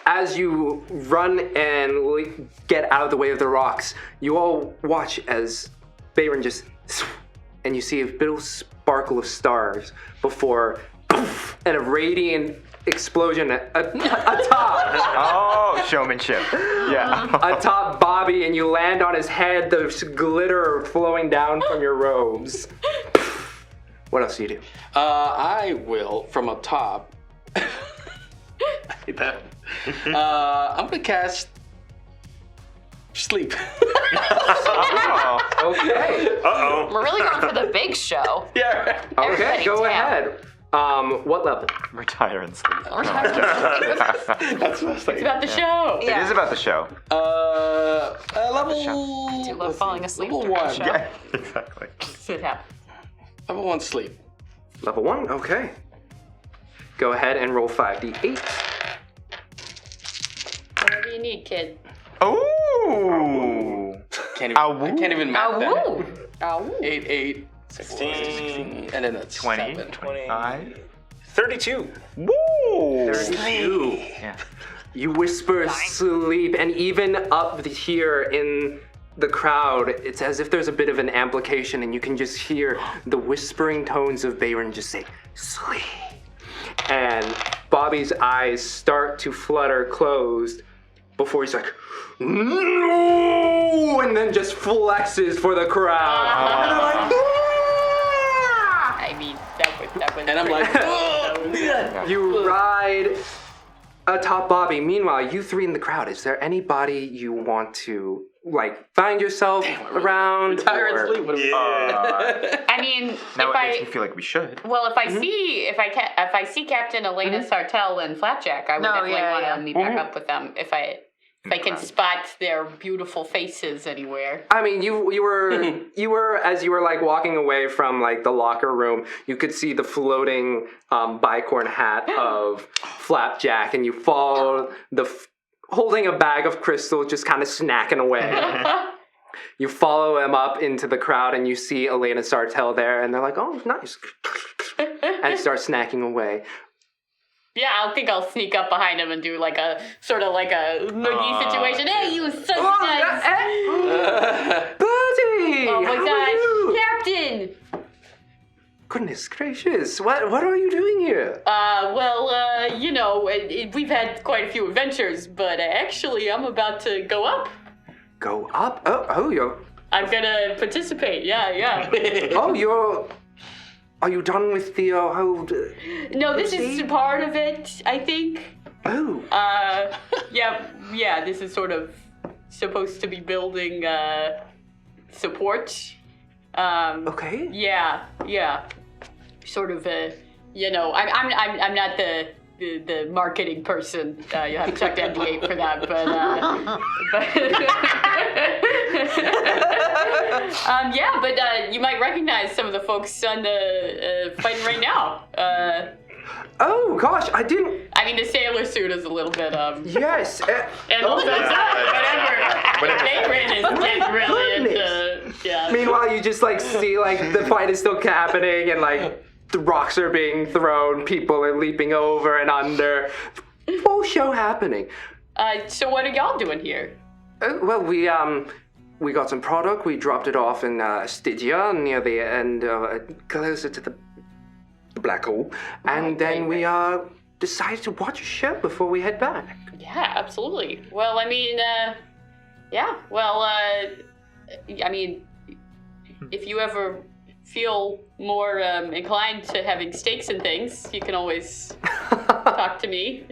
As you run and get out of the way of the rocks, you all watch as Bayron just, and you see a little sparkle of stars before, poof, and a radiant explosion atop, Oh, showmanship. Yeah. atop Bobby, and you land on his head. There's glitter flowing down from your robes. What else do you do? I will, from up top, I hate that. I'm gonna cast sleep. Oh. Okay. Uh-oh. We're really going for the big show. Yeah. Okay, Everybody go down. ahead. What level? Retire and sleep. That's what I was It's thinking. about the show. It is about the show. Level. Do you love falling asleep Level during the 1. show? Yeah, exactly. It happened. Level 1 sleep. Level 1, okay. Go ahead and roll 5d8. Whatever you need, kid. Oh. I can't even map that. Woo! Oh. 8, 8, 16, and then that's 20, 7. 25. 32. Woo! 32. Yeah. You whisper sleep, and even up here in the crowd, it's as if there's a bit of an amplification, and you can just hear the whispering tones of Bayron just say, sleep. And Bobby's eyes start to flutter closed before he's like, no! And then just flexes for the crowd. And they're like, "Ah!" I mean, that was. And I'm like, You ride atop Bobby. Meanwhile, you three in the crowd, is there anybody you want to, like, find yourself around? retire or- and sleep. What do we- I mean, Now if it makes me I feel like we should. well, if I see Captain Elena Sartell and Flapjack, I would No, definitely yeah, want to yeah. meet back up with them if I can spot their beautiful faces anywhere. I mean, you were as you were like walking away from like the locker room, you could see the floating bicorn hat of Flapjack, and you follow holding a bag of crystals, just kind of snacking away. You follow him up into the crowd, and you see Elena Sartell there, and they're like, "Oh, nice," and start snacking away. Yeah, I think I'll sneak up behind him and do like a sort of like a noogie situation. Hey, you such nice. Bertie! Oh my how are you? gosh, Captain! Goodness gracious! What are you doing here? You know, we've had quite a few adventures, but actually, I'm about to go up. Go up? Oh, you're. I'm gonna participate. Yeah. Are you done with the whole? No, this is part of it, I think. Oh. Yeah. This is sort of supposed to be building support. Okay. Yeah. Sort of I'm not the marketing person. You have to check the NDA for that, but you might recognize some of the folks on the fighting right now. Oh gosh, I didn't. I mean, the sailor suit is a little bit Yes. and also whatever. Bayron is getting really into. Yeah. Meanwhile, you just like see like the fight is still happening, and like the rocks are being thrown, people are leaping over and under. Full show happening. So what are y'all doing here? Well, we got some product. We dropped it off in Stygia near the end, closer to the black hole, and then we decided to watch a show before we head back. Yeah, absolutely. Well, I mean, if you ever feel more inclined to having steaks and things, you can always talk to me.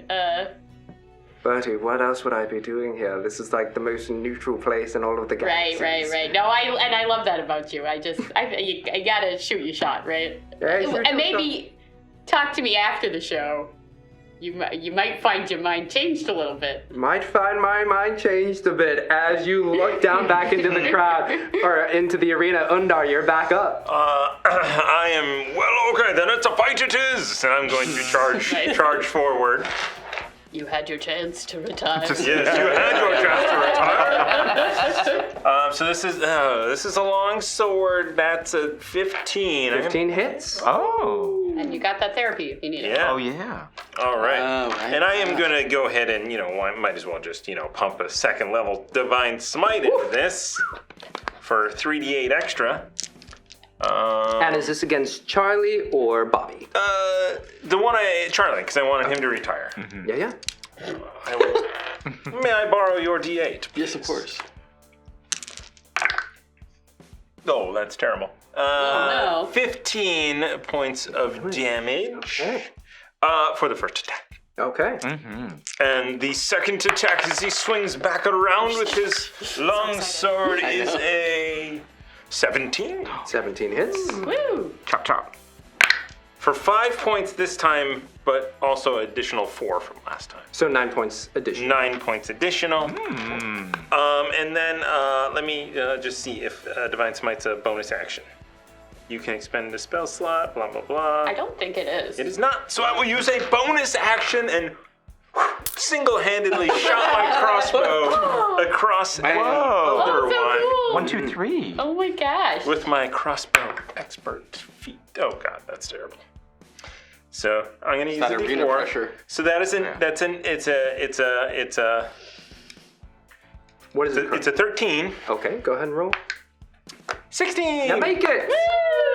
Bertie, what else would I be doing here? This is like the most neutral place in all of the galaxies. Right. No, I love that about you. I gotta shoot your shot, right? Yeah, shoot and your maybe talk to me after the show. You might find your mind changed a little bit. Might find my mind changed a bit as you look down back into the crowd, or into the arena. Undar, you're back up. I am, well, okay, then it's a fight it is. And I'm going to charge forward. You had your chance to retire. Yes, you had your chance to retire. So this is a long sword. That's a 15. 15 hits. Oh. And you got that therapy if you need it. Yeah. Oh, yeah. All right. Right. And I am going to go ahead and, I might as well just, pump a second level Divine Smite into this for 3d8 extra. And is this against Charlie or Bobby? Charlie, because I wanted him to retire. Yeah. May I borrow your d8? Yes, of course. Oh, that's terrible. no. 15 points of damage Okay. for the first attack. Okay. And the second attack as he swings back around with his long sword is a 17 17 hits. Woo! Chop, chop. for 5 points this time, but also additional 4 from last time. So 9 points additional. 9 points additional. And then let me just see if Divine Smite's a bonus action. You can expend a spell slot, blah, blah, blah. I don't think it is. It is not. So I will use a bonus action and single-handedly shot my crossbow across the other so one cool. 1, 2, 3. Oh my gosh. with my crossbow expert feat. Oh god, that's terrible. So I'm gonna use not a arena D4. pressure. So that is it's a What is it? it's a 13. Okay, go ahead and roll. 16. Yeah, make it.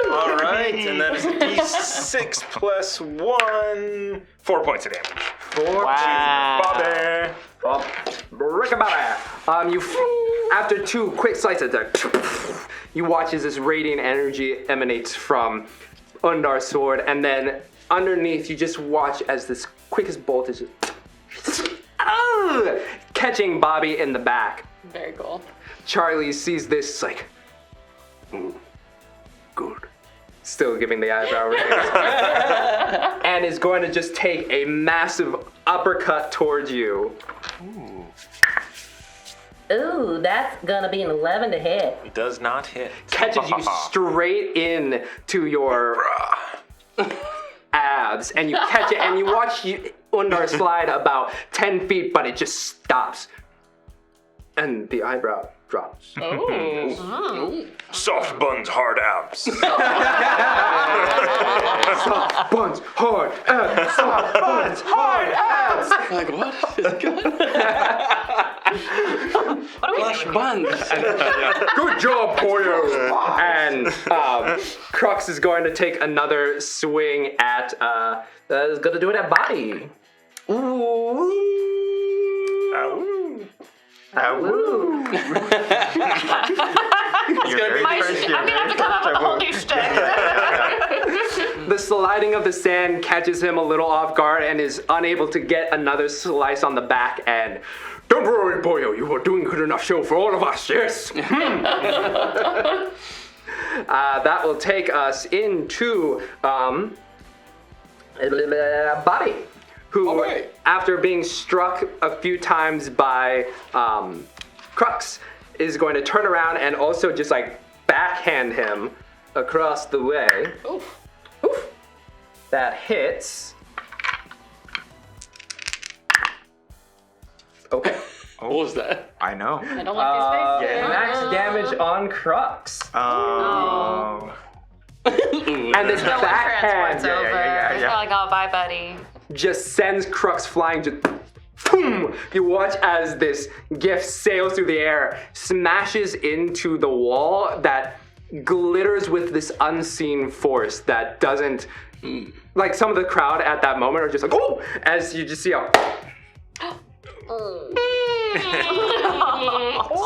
All right, and that is a D6 plus 1. 4 points of damage. 4. Bobby. After 2 quick slices, you watch as this radiant energy emanates from Undar's sword, and then underneath you just watch as this quickest bolt is just catching Bobby in the back. Very cool. Charlie sees this like, ooh, good. Still giving the eyebrow raise. And is going to just take a massive uppercut towards you. Ooh, that's gonna be an 11 to hit. It does not hit. Catches you straight in to your abs, and you catch it, and you watch Undar slide about 10 feet, but it just stops. And the eyebrow drops. Oh. Soft buns, hard abs. Soft buns, hard abs. Soft buns, hard abs. Like, what? Flush buns. Good job, Pollo. And Crux is going to take another swing at. Is going to do it at Bobby. Ooh. Woo. You're very first here, I'm gonna have to come up with a whole new stick. The sliding of the sand catches him a little off guard and is unable to get another slice on the back end. Don't worry, Boyo, you are doing good enough show for all of us, yes? That will take us into Bobby, who, after being struck a few times by Crux, is going to turn around and also just like backhand him across the way. Oof. Oof. That hits. Okay. What was that? I know. I don't like these faces. Max damage on Crux. Oh. And this No one backhand transport's over. yeah. They're like, oh, bye, buddy. just sends Crux flying. Just boom! You watch as this gift sails through the air, smashes into the wall that glitters with this unseen force that doesn't. Like some of the crowd at that moment are just like, oh! As you just see a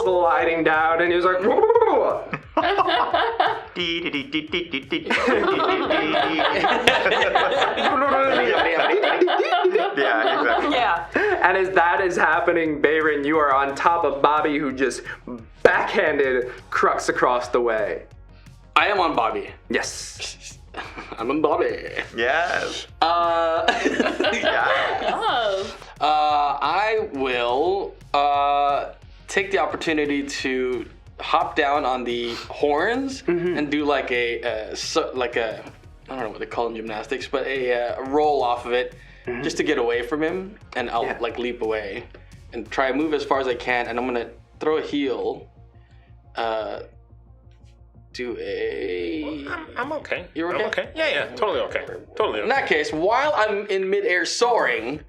sliding down, and he was like, Yeah, exactly. Yeah. And as that is happening, Bayron, you are on top of Bobby, who just backhanded Crux across the way. I am on Bobby. Yes. I'm on Bobby. Yes. Oh. I will take the opportunity to hop down on the horns and do like a I don't know what they call in gymnastics, but a roll off of it just to get away from him, and I'll like leap away and try and move as far as I can, and I'm gonna throw a heal. Do a. I'm okay. You're okay? I'm okay. Yeah, totally okay. Totally okay. In that case, while I'm in midair soaring,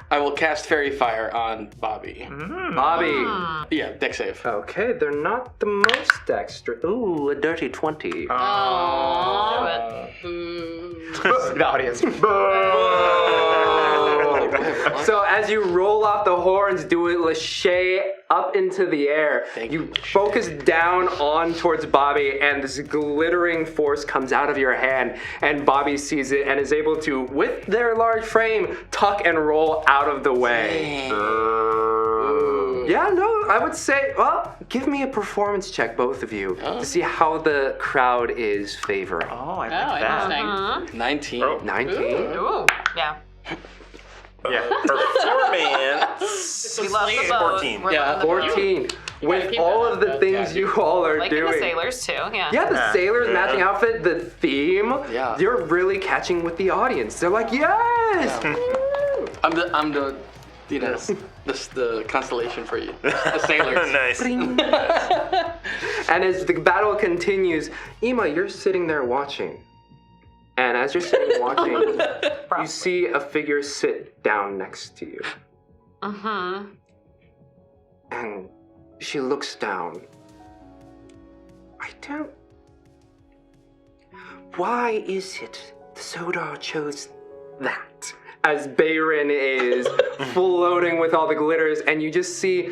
I will cast Fairy Fire on Bobby. Bobby. Yeah, deck save. Okay, they're not the most dexterous. Ooh, a dirty 20. The audience. So as you roll off the horns, do it lâché up into the air. You focus down on towards Bobby, and this glittering force comes out of your hand, and Bobby sees it and is able to, with their large frame, tuck and roll out of the way. Yeah, no, I would say, well, give me a performance check, both of you, to see how the crowd is favoring. Oh, I Oh, like that. interesting. 19. 19? Ooh. Yeah. Yeah. Performance. We love the boat. 14. We're Yeah, loving the boat. 14. With keep all that of the up, things yeah. you all are Liking doing. the sailors too. Yeah. Yeah, the sailors matching outfit, the theme. Yeah. You're really catching with the audience. They're like, yes! I'm the you know, the constellation for you. The sailors. Nice. And as the battle continues, Ema, you're sitting there watching. And as you're sitting watching, you see a figure sit down next to you. And she looks down. Why is it the Sodar chose that? As Bayron is floating with all the glitters, and you just see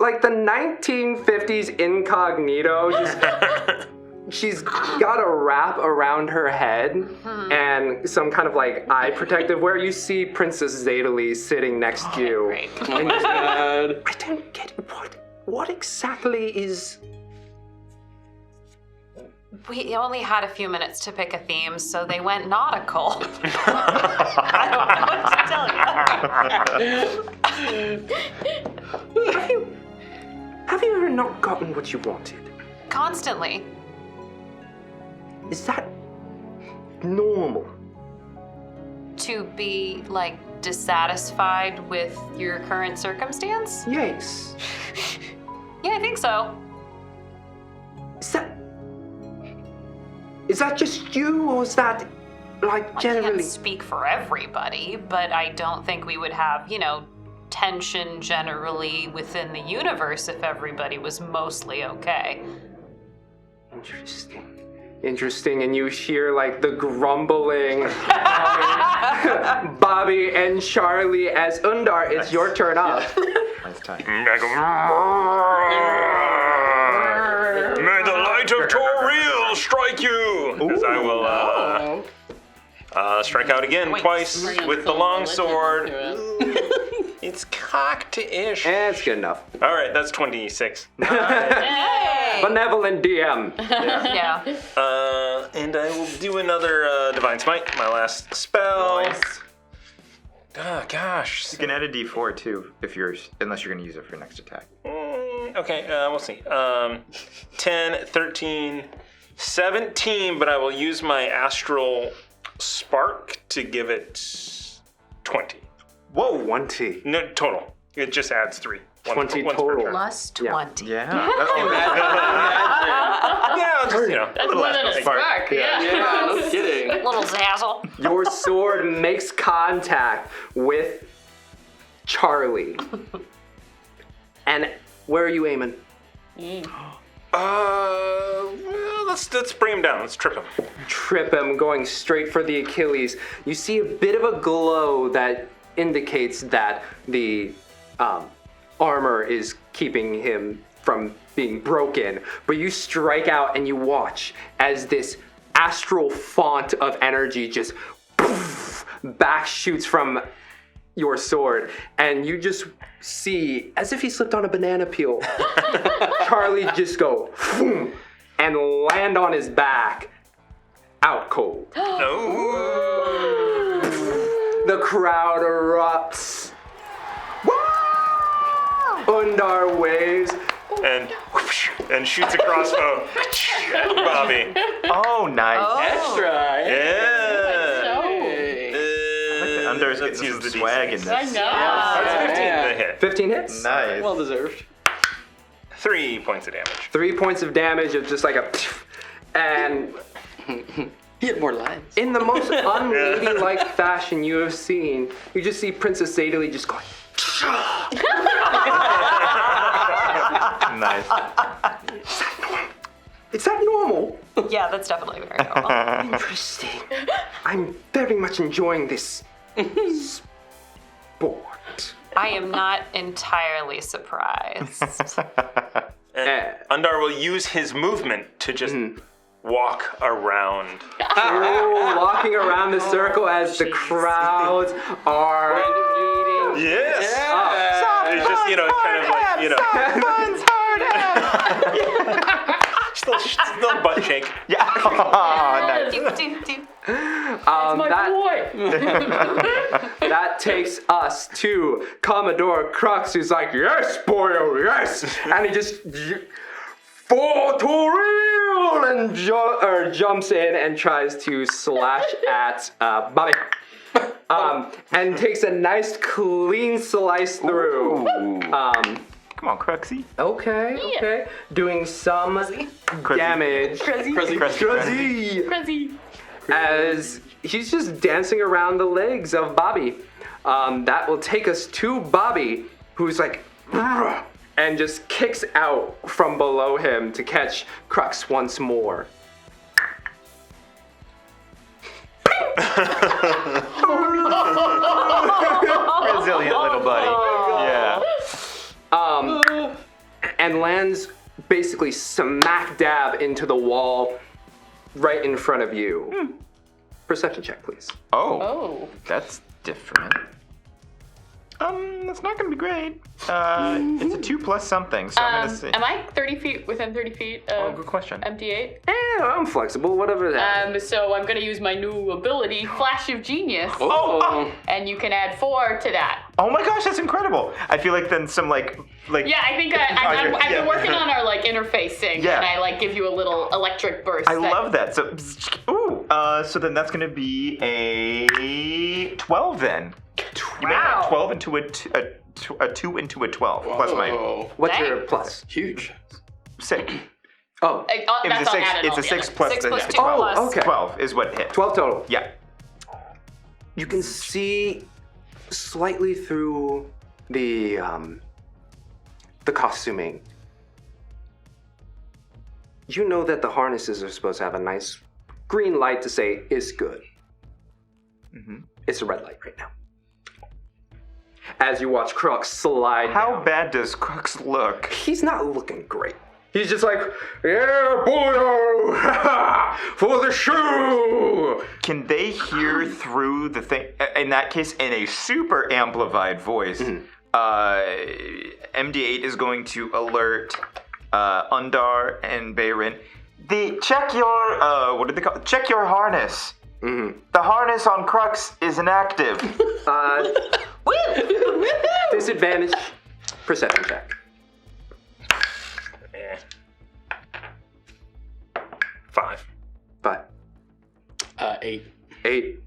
like the 1950s incognito. She's got a wrap around her head and some kind of like eye protective wear. You see Princess Zedali sitting next to you. Great. Oh my god. I don't get it. What exactly is... We only had a few minutes to pick a theme, so they went nautical. I don't know what to tell you. Have you ever not gotten what you wanted? Constantly. Is that normal? To be, like, dissatisfied with your current circumstance? Yes. Yeah, I think so. Is that just you, or is that like I generally? can't speak for everybody, but I don't think we would have, tension generally within the universe if everybody was mostly okay. Interesting, and you hear like the grumbling of Bobby and Charlie as Undar, it's your turn up. Nice time. May the light of Toriel strike you! As I will strike out again twice with the long sword. It's cocked-ish. It's good enough. All right, that's 26. Hey! Benevolent DM. Yeah. And I will do another Divine Smite, my last spell. Oh, gosh. You can add a D4 too, unless you're going to use it for your next attack. Okay, we'll see. 10, 13, 17, but I will use my Astral Spark to give it 20. Whoa, 20. No, total. It just adds 3. 20 once per total. turn. Plus 20. Yeah. Yeah, just, That's more than a spark. Yeah. Yeah, no kidding. Little zazzle. Your sword makes contact with Charlie. And where are you aiming? Let's bring him down. Let's trip him. Trip him, going straight for the Achilles. You see a bit of a glow that indicates that the armor is keeping him from being broken, but you strike out and you watch as this astral font of energy just back shoots from your sword, and you just see, as if he slipped on a banana peel, Charlie just go and land on his back, out cold. No. The crowd erupts. Undar waves. And shoots a crossbow at Bobby. Oh, nice. Extra. Yeah. Undar's getting use some the swag in D6. this. I know. That's 15 to hit. 15 hits. Nice. Well deserved. 3 points of damage. 3 points of damage of just like a, and He had more lines. in the most unladylike fashion you have seen, you just see Princess Zadalee just going. Nice. Is that normal? Yeah, that's definitely very normal. Interesting. I'm very much enjoying this sport. I am not entirely surprised. And Undar will use his movement to just walk around. Walking around the circle as the crowds are eating. Yes. It's just, kind of like, still butt shake. Yeah. Oh, nice. Doop, doop, doop. That takes us to Commodore Crux, who's like, yes, boyo, yes! And he just, for to real! And jumps in and tries to slash at Bobby. And takes a nice clean slice through. Come on, Cruxy. Okay. Doing some damage. Crazy. As he's just dancing around the legs of Bobby. That will take us to Bobby, who's like, "Brr," and just kicks out from below him to catch Crux once more. Resilient little buddy. Yeah. And lands basically smack dab into the wall right in front of you. Perception check, please. Oh. That's different. That's not gonna be great. It's a 2 plus something, so I'm gonna see. Am I within 30 feet of Good question. MD8? Yeah, I'm flexible, whatever that. So I'm gonna use my new ability, Flash of Genius. Oh, And you can add 4 to that. oh my gosh, that's incredible. I feel like then some like. Yeah, I think I've Yeah. been working on our interfacing, Yeah. and I give you a little electric burst. I love that. So, so then that's gonna be a 12 then. You made Wow. a 12 into a 2 into a 12 plus my What's dang. your plus? Huge. 6. Oh, It was That's a all 6. added It's a 6 altogether. plus 6 the plus 2 12. plus. okay. 12 is what hit. 12 total. Yeah. You can see slightly through the costuming. You know that the harnesses are supposed to have a nice green light to say is good. It's a red light right now. As you watch Crux slide How down. bad does Crux look? He's not looking great. He's just like, yeah, boyo, for the shoe. Can they hear through the thing? In that case, in a super amplified voice, MD8 is going to alert Undar and Bayrin. Check your what did they call it? Check your harness. The harness on Crux is inactive. Disadvantage perception check. 5. 5. 8. 8.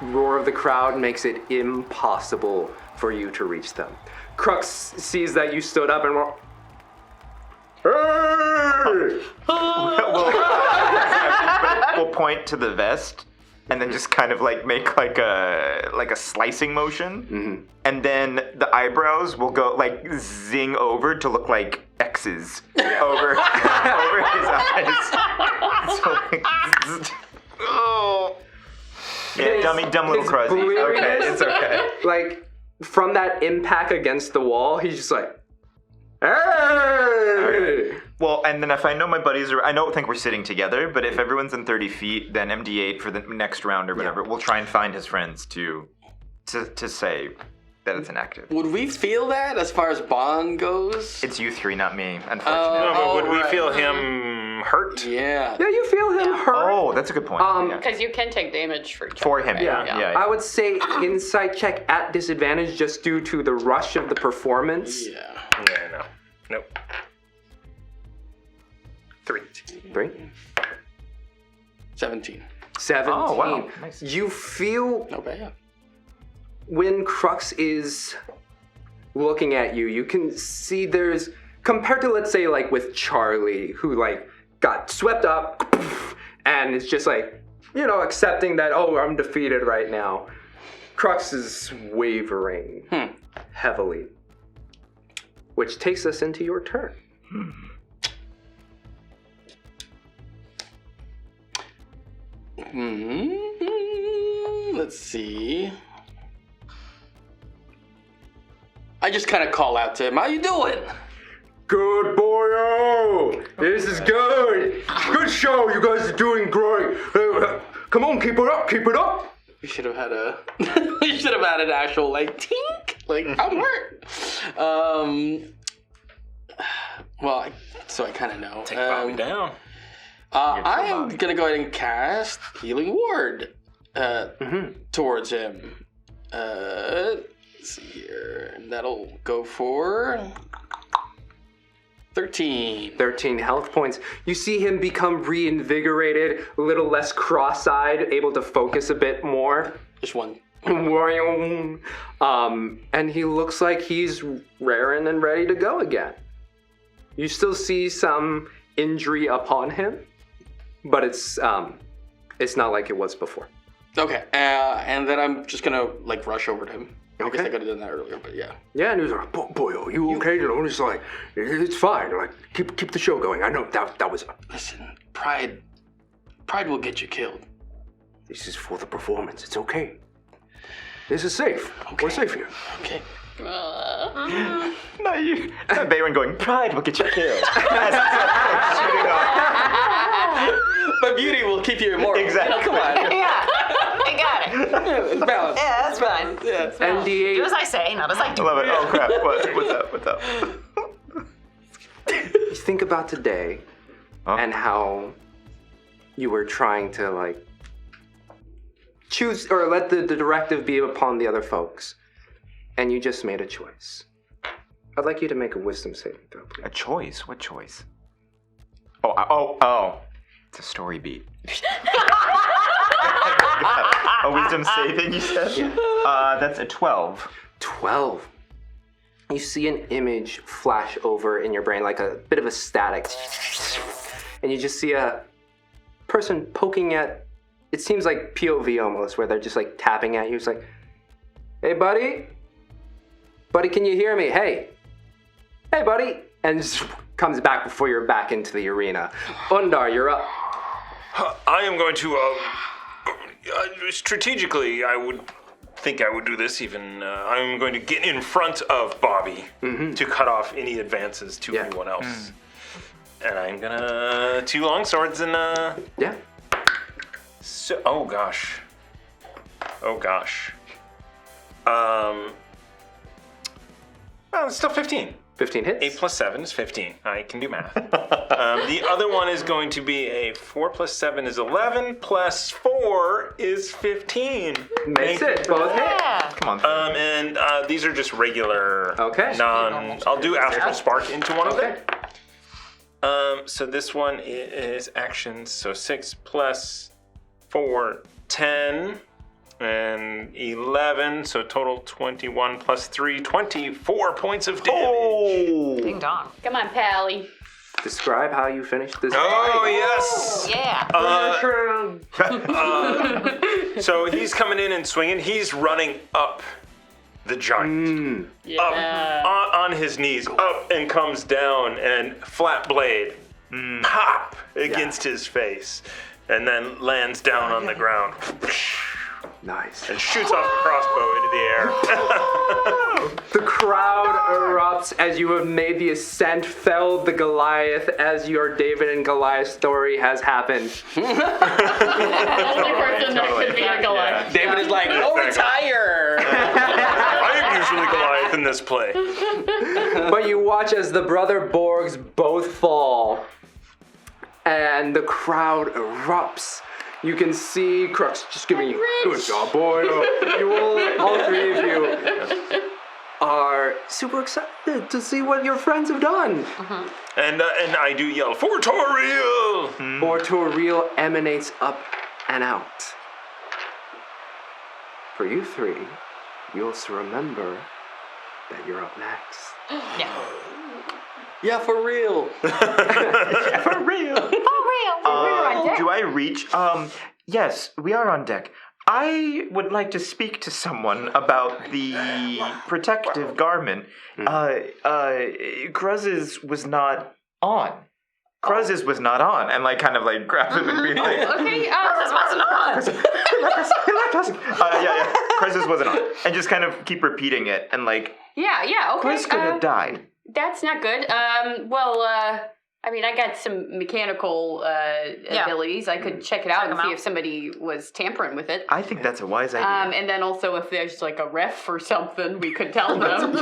Roar of the crowd makes it impossible for you to reach them. Crux sees that you stood up and roar. Hey! We'll point to the vest and then just kind of make like a slicing motion, and then the eyebrows will go zing over to look like X's over his eyes. So oh. Yeah, dumb little his crusty. bleariness- Okay, it's okay. From that impact against the wall, he's just like, hey! Well, and then if I know my buddies are, I don't think we're sitting together, but if everyone's in 30 feet, then MD8 for the next round or whatever, we'll try and find his friends to say that it's inactive. Would we feel that as far as bond goes? It's you three, not me, unfortunately. No, but would we right. feel him hurt? Yeah. Yeah, you feel him hurt. Oh, that's a good point. Yeah. Because you can take damage for For him, yeah. I would say insight check at disadvantage just due to the rush of the performance. Yeah. Yeah, no. Nope. 3. 17. 17. Oh, wow. Nice. You feel Not bad. when Crux is looking at you, you can see there's, compared to let's say like with Charlie, who like got swept up and is just like, you know, accepting that, oh, I'm defeated right now. Crux is wavering heavily, which takes us into your turn. Let's see. I just kind of call out to him. How you doing? Good boyo! This is good! Good show, you guys are doing great! Come on, keep it up, keep it up! We should have had a. We should have had an actual like tink. Like I'm hurt. Well, so I kind of know. Take Bobby down. I am gonna go ahead and cast Healing Ward towards him. Let's see here. And that'll go for 13. 13 health points. You see him become reinvigorated, a little less cross-eyed, able to focus a bit more. Just one. And he looks like he's raring and ready to go again. You still see some injury upon him, but it's not like it was before. Okay. And then I'm just gonna like rush over to him. I guess Okay. I could have done that earlier, but yeah. Yeah, and he was like, boy, are you okay? You know, it's like, it's fine. Like, keep the show going. I know that was. Listen, pride will get you killed. This is for the performance. It's okay. This is safe. We're safe here. Okay. Not you. Not Bayron going, pride will get you killed. Shooting off. But beauty will keep you immortal. Exactly. Come on. Yeah, I got it. It's balanced. Yeah, that's fine. Yeah. NDA. Do as I say, not as I do. I love it. Oh, crap. What's up? You think about today Huh? and how you were trying to like choose or let the directive be upon the other folks, and you just made a choice. I'd like you to make a wisdom saving throw, please. A choice? What choice? Oh. It's a story beat. A wisdom saving, you said? Yeah. That's a 12. 12. You see an image flash over in your brain, like a bit of a static. And you just see a person poking at, it seems like POV almost, where they're just like tapping at you. It's like, hey, buddy? Buddy, can you hear me? Hey, buddy. And just comes back before you're back into the arena. Undar, you're up. I am going to, strategically, I would think I would do this even. I'm going to get in front of Bobby to cut off any advances to Yeah. anyone else. And I'm gonna 2 long swords and Yeah. so, oh gosh. Well, it's still 15. 15 hits. 8 plus 7 is 15. I can do math. The other one is going to be a 4 plus 7 is 11 plus 4 is 15. Makes Thank it. you for Both hit. Yeah. Come on. And these are just regular Okay. I'll do Astral Spark into one of them. Okay. So this one is actions. So 6 plus 4, 10. And 11, so total 21 plus 3, 24 points of damage. Ding dong. Come on, Pally. Describe how you finished this. Oh, yes! Yeah. So he's coming in and swinging. He's running up the giant. Yeah. Up on his knees, up and comes down, and flat blade pop against his face, and then lands down on the ground. Nice. And shoots off a crossbow into the air. The crowd erupts as you have made the ascent, felled the Goliath, as your David and Goliath story has happened. The only person that could be a Goliath. David is like, "Oh, retire." I am usually Goliath in this play. But you watch as the brother Borgs both fall, and the crowd erupts. You can see Crux just giving you good job, boy. You all three of you are super excited to see what your friends have done. And I do yell, "For Toriel!" For Toriel emanates up and out. For you three, you'll also remember that you're up next. Yeah, for real. For real. Do I reach? Yes, we are on deck. I would like to speak to someone about the protective garment. Kruz's was not on. Kruz's was not on, and like kind of like grab him and be like, Okay, This wasn't on. he left us. Yeah. Kruz's wasn't on, and just kind of keep repeating it, and like yeah, okay. Kruz could have died. That's not good. I mean, I got some mechanical abilities. I could check it out and see if somebody was tampering with it. I think that's a wise idea. And then also if there's like a ref or something, we could tell them.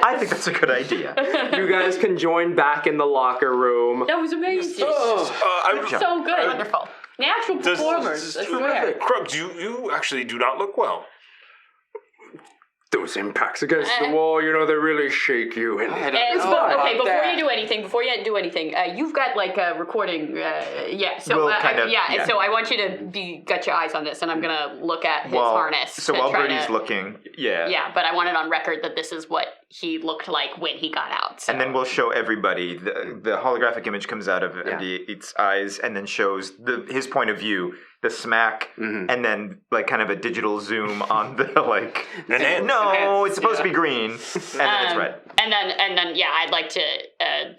I think that's a good idea. You guys can join back in the locker room. That was amazing. So good. Wonderful. Natural performers. I swear. Krug, you actually do not look well. Those impacts against the wall, they really shake you. And Okay, before you do anything, you've got like a recording, So We'll kind of- yeah. So I want you to got your eyes on this, and I'm gonna look at his harness. So to while try Birdie's to, looking, Yeah, but I want it on record that this is what he looked like when he got out. So. and then we'll show everybody the holographic image comes out of MD8's eyes, and then shows his point of view, the smack, and then like kind of a digital zoom on the like. It's supposed to be green, and then it's red. And then, I'd like to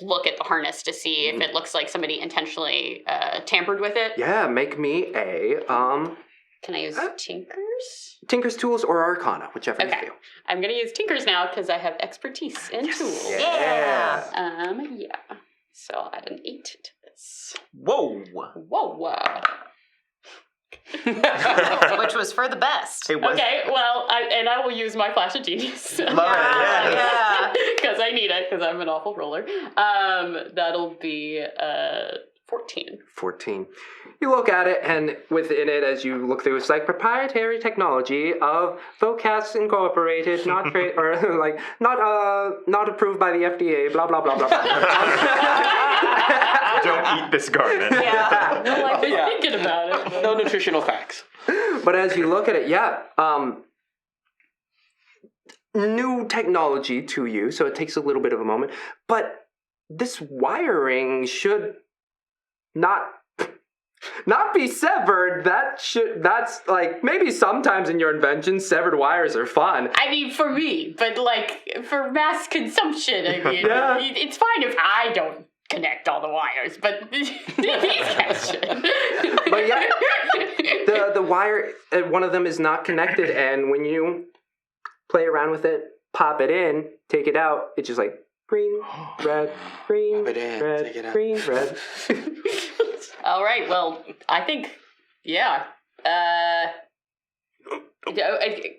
look at the harness to see if it looks like somebody intentionally tampered with it. Yeah, make me a Can I use Tinkers? Tinker's Tools or Arcana, whichever you feel. I'm gonna use Tinkers now because I have expertise in tools. Yeah. So I'll add an 8 to this. Whoa! Which was for the best. It was. Okay, well, I will use my flash of genius. Love it. Yeah. Because I need it, because I'm an awful roller. That'll be 14. 14. You look at it, and within it, as you look through, it's like proprietary technology of Vocast Incorporated, not not approved by the FDA. Blah blah blah blah. Don't eat this garment. Well, I've been thinking about it. No nutritional facts. But as you look at it, new technology to you, so it takes a little bit of a moment. But this wiring should not be severed. That's like, maybe sometimes in your inventions, severed wires are fun. I mean, for me, but like for mass consumption, I mean, it's fine if I don't connect all the wires, but these guys should. But yeah, the wire, one of them is not connected, and when you play around with it, pop it in, take it out, it's just like green, red, green, Pop it in, red, take it out. green, red. All right, well, I think,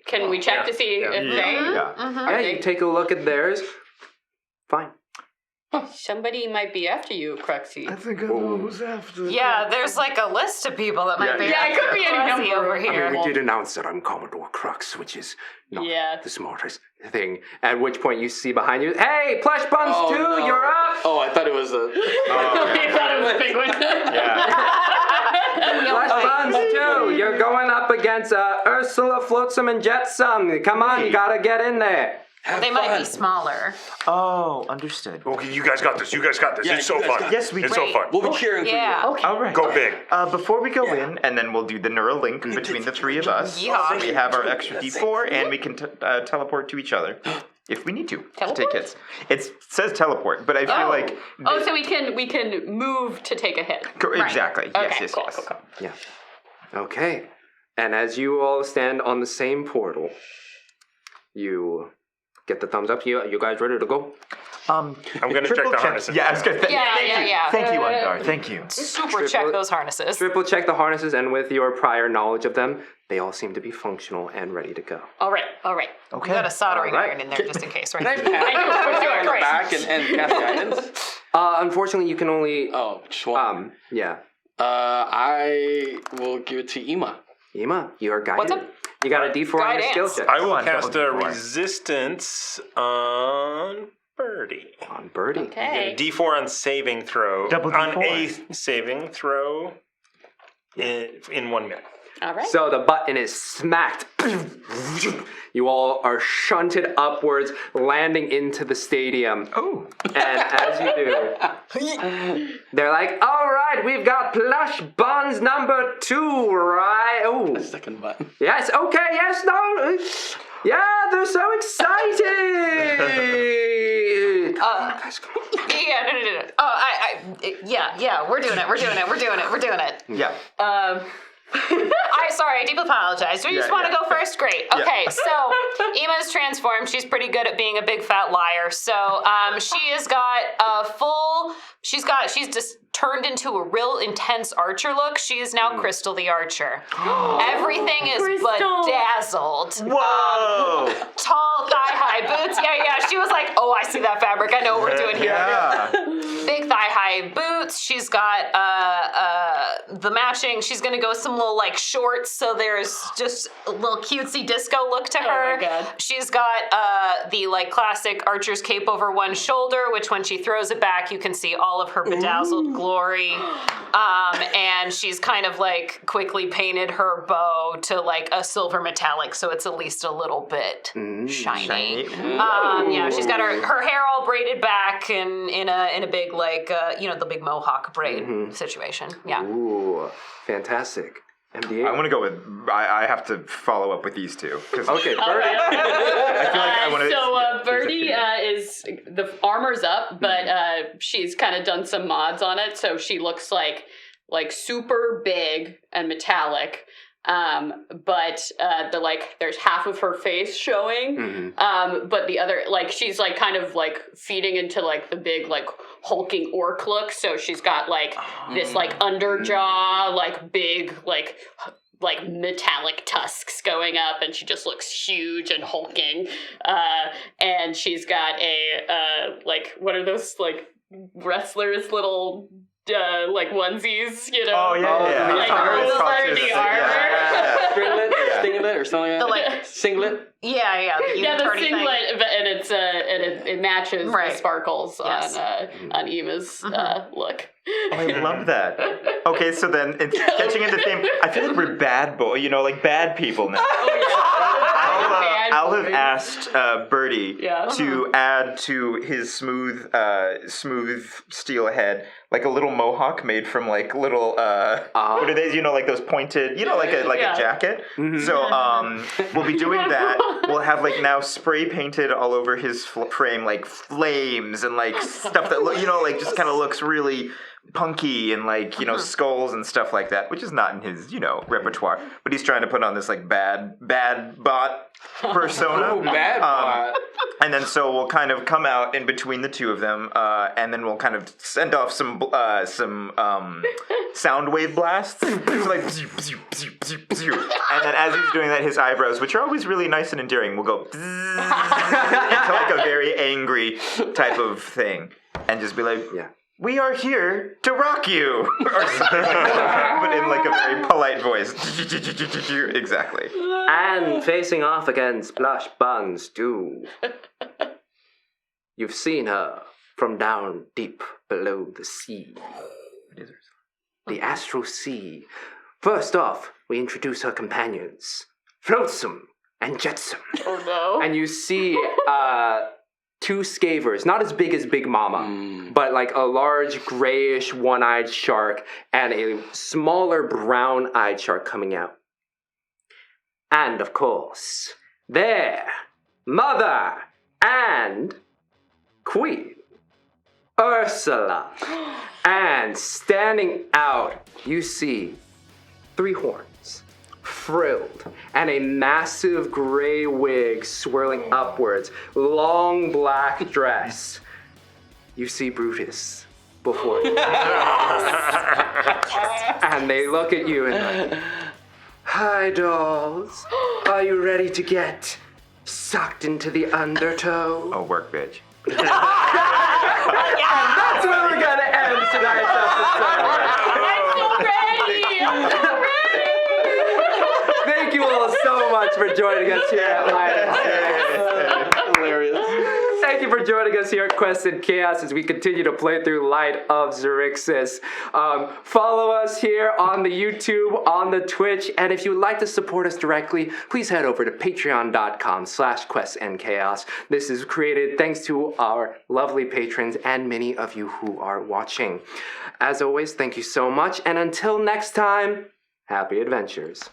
can we check to see if they... Yeah, you take a look at theirs. Fine. Somebody might be after you, Cruxy. I think I know who's after. Yeah, there's like a list of people that might be. Yeah, it could be any Cruzzy number. over here. I mean, we did announce that I'm Commodore Crux, which is not the smartest thing. At which point you see behind you, hey, Plush Buns 2, you're up! Oh, I thought it was a... I thought it was a big one. Plush Buns 2, you're going up against Ursula, Flotsam, and Jetsam. Come on, you gotta get in there. They might be smaller. Oh, understood. Okay, you guys got this. Yeah, it's so you guys fun. got Yes, we It's do. so fun. We'll be cheering for you. Okay. All right. Go big. Before we go in, and then we'll do the neural link between the three of us. Yeah. So we have our extra D4, and we can teleport to each other if we need to take hits. It says teleport, but I feel like so we can move to take a hit. Exactly. Okay, Yes. cool. Yeah. Okay. And as you all stand on the same portal, you get the thumbs up. You guys ready to go? I'm gonna check the harnesses. Yeah, I was gonna. Yeah. Thank you, Undar. Thank you. Super check those harnesses. Triple check the harnesses, and with your prior knowledge of them, they all seem to be functional and ready to go. All right. We got a soldering Alright. iron in there just in case, right? Can I put you on the back and cast guidance? Unfortunately, you can only. Oh, just one. Yeah. I will give it to Ima. Ima, you are guided. What's up? You got a D4 on your skill Guidance. check. I will on, cast double a D4. resistance on Birdie. On Birdie. Okay. D4 on saving throw. Double on D4. a saving throw in 1 minute. All right. So the button is smacked. You all are shunted upwards, landing into the stadium. Oh. And as you do, they're like, all right, we've got plush buns number 2, right? Oh, Second button. yes, okay, yes, no. Yeah, they're so excited. No. Yeah, we're doing it. Yeah. Sorry, I deeply apologize. Do you just want to go first? Great. Okay, so Ima's transformed. She's pretty good at being a big fat liar. So she has got a full. She's just turned into a real intense archer look. She is now Crystal the Archer. Everything is bedazzled. Whoa. Tall thigh-high boots. Yeah. She was like, oh, I see that fabric. I know what we're doing here. Yeah. Big thigh-high boots. She's got the matching. She's gonna go with some little like shorts, so there's just a little cutesy disco look to her. my God. She's got the like classic archer's cape over one shoulder, which when she throws it back, you can see all of her bedazzled glory. And she's kind of like quickly painted her bow to like a silver metallic, so it's at least a little bit shiny. Yeah, she's got her hair all braided back and in a big like the big mohawk braid situation. Yeah. Ooh, fantastic. MDA. I want to go with. I have to follow up with these two. Okay, Birdie. I feel like I want to. So Birdie is the armor's up, but she's kind of done some mods on it, so she looks like super big and metallic. But there's half of her face showing, but the other she's like kind of like feeding into like the big like hulking orc look. So she's got like this like underjaw, like big like metallic tusks going up, and she just looks huge and hulking. And she's got a what are those like wrestlers little like onesies, you know? Oh yeah. Like rules under the armor. Singlet or something like that. Singlet. Yeah, the Yeah, the unitardy thing. singlet, and it's it matches Right. the sparkles Yes. on Ima's look. Oh, I love that. Okay, so then it's catching in the theme. I feel like we're bad like bad people now. I'll have asked Birdie to add to his smooth steel head like a little mohawk made from like little what are they? Like those pointed, like a jacket. So we'll be doing that. We'll have like now spray painted all over his frame like flames and like stuff that like just kind of looks really punky and like skulls and stuff like that, which is not in his repertoire. But he's trying to put on this like bad bot persona. Bad bot. And then so we'll kind of come out in between the two of them, and then we'll kind of send off some sound wave blasts, so like, and then as he's doing that, his eyebrows, which are always really nice and endearing, will go into like a very angry type of thing, and just be like, we are here to rock you, or something like that, but in like a very polite voice. Exactly. And facing off against Blush Buns 2. You've seen her from down deep below the sea. The astral sea. First off, we introduce her companions, Flotsam and Jetsam. Oh no! And you see two scavers, not as big as Big Mama, but like a large grayish one-eyed shark and a smaller brown-eyed shark coming out. And of course, their mother and queen, Ursula. And standing out, you see 3 horns. frilled, and a massive gray wig swirling upwards, long black dress. You see Brutus before you. And they look at you and like, hi, dolls. Are you ready to get sucked into the undertow? Oh, work, bitch. And that's where we're gonna end tonight's episode. I'm so ready. Thank you all so much for joining us here at Light. Hilarious. Thank you for joining us here at Quest and Chaos as we continue to play through Light of Xaryxis. Follow us here on the YouTube, on the Twitch, and if you would like to support us directly, please head over to patreon.com/questandchaos. This is created thanks to our lovely patrons and many of you who are watching. As always, thank you so much, and until next time, happy adventures.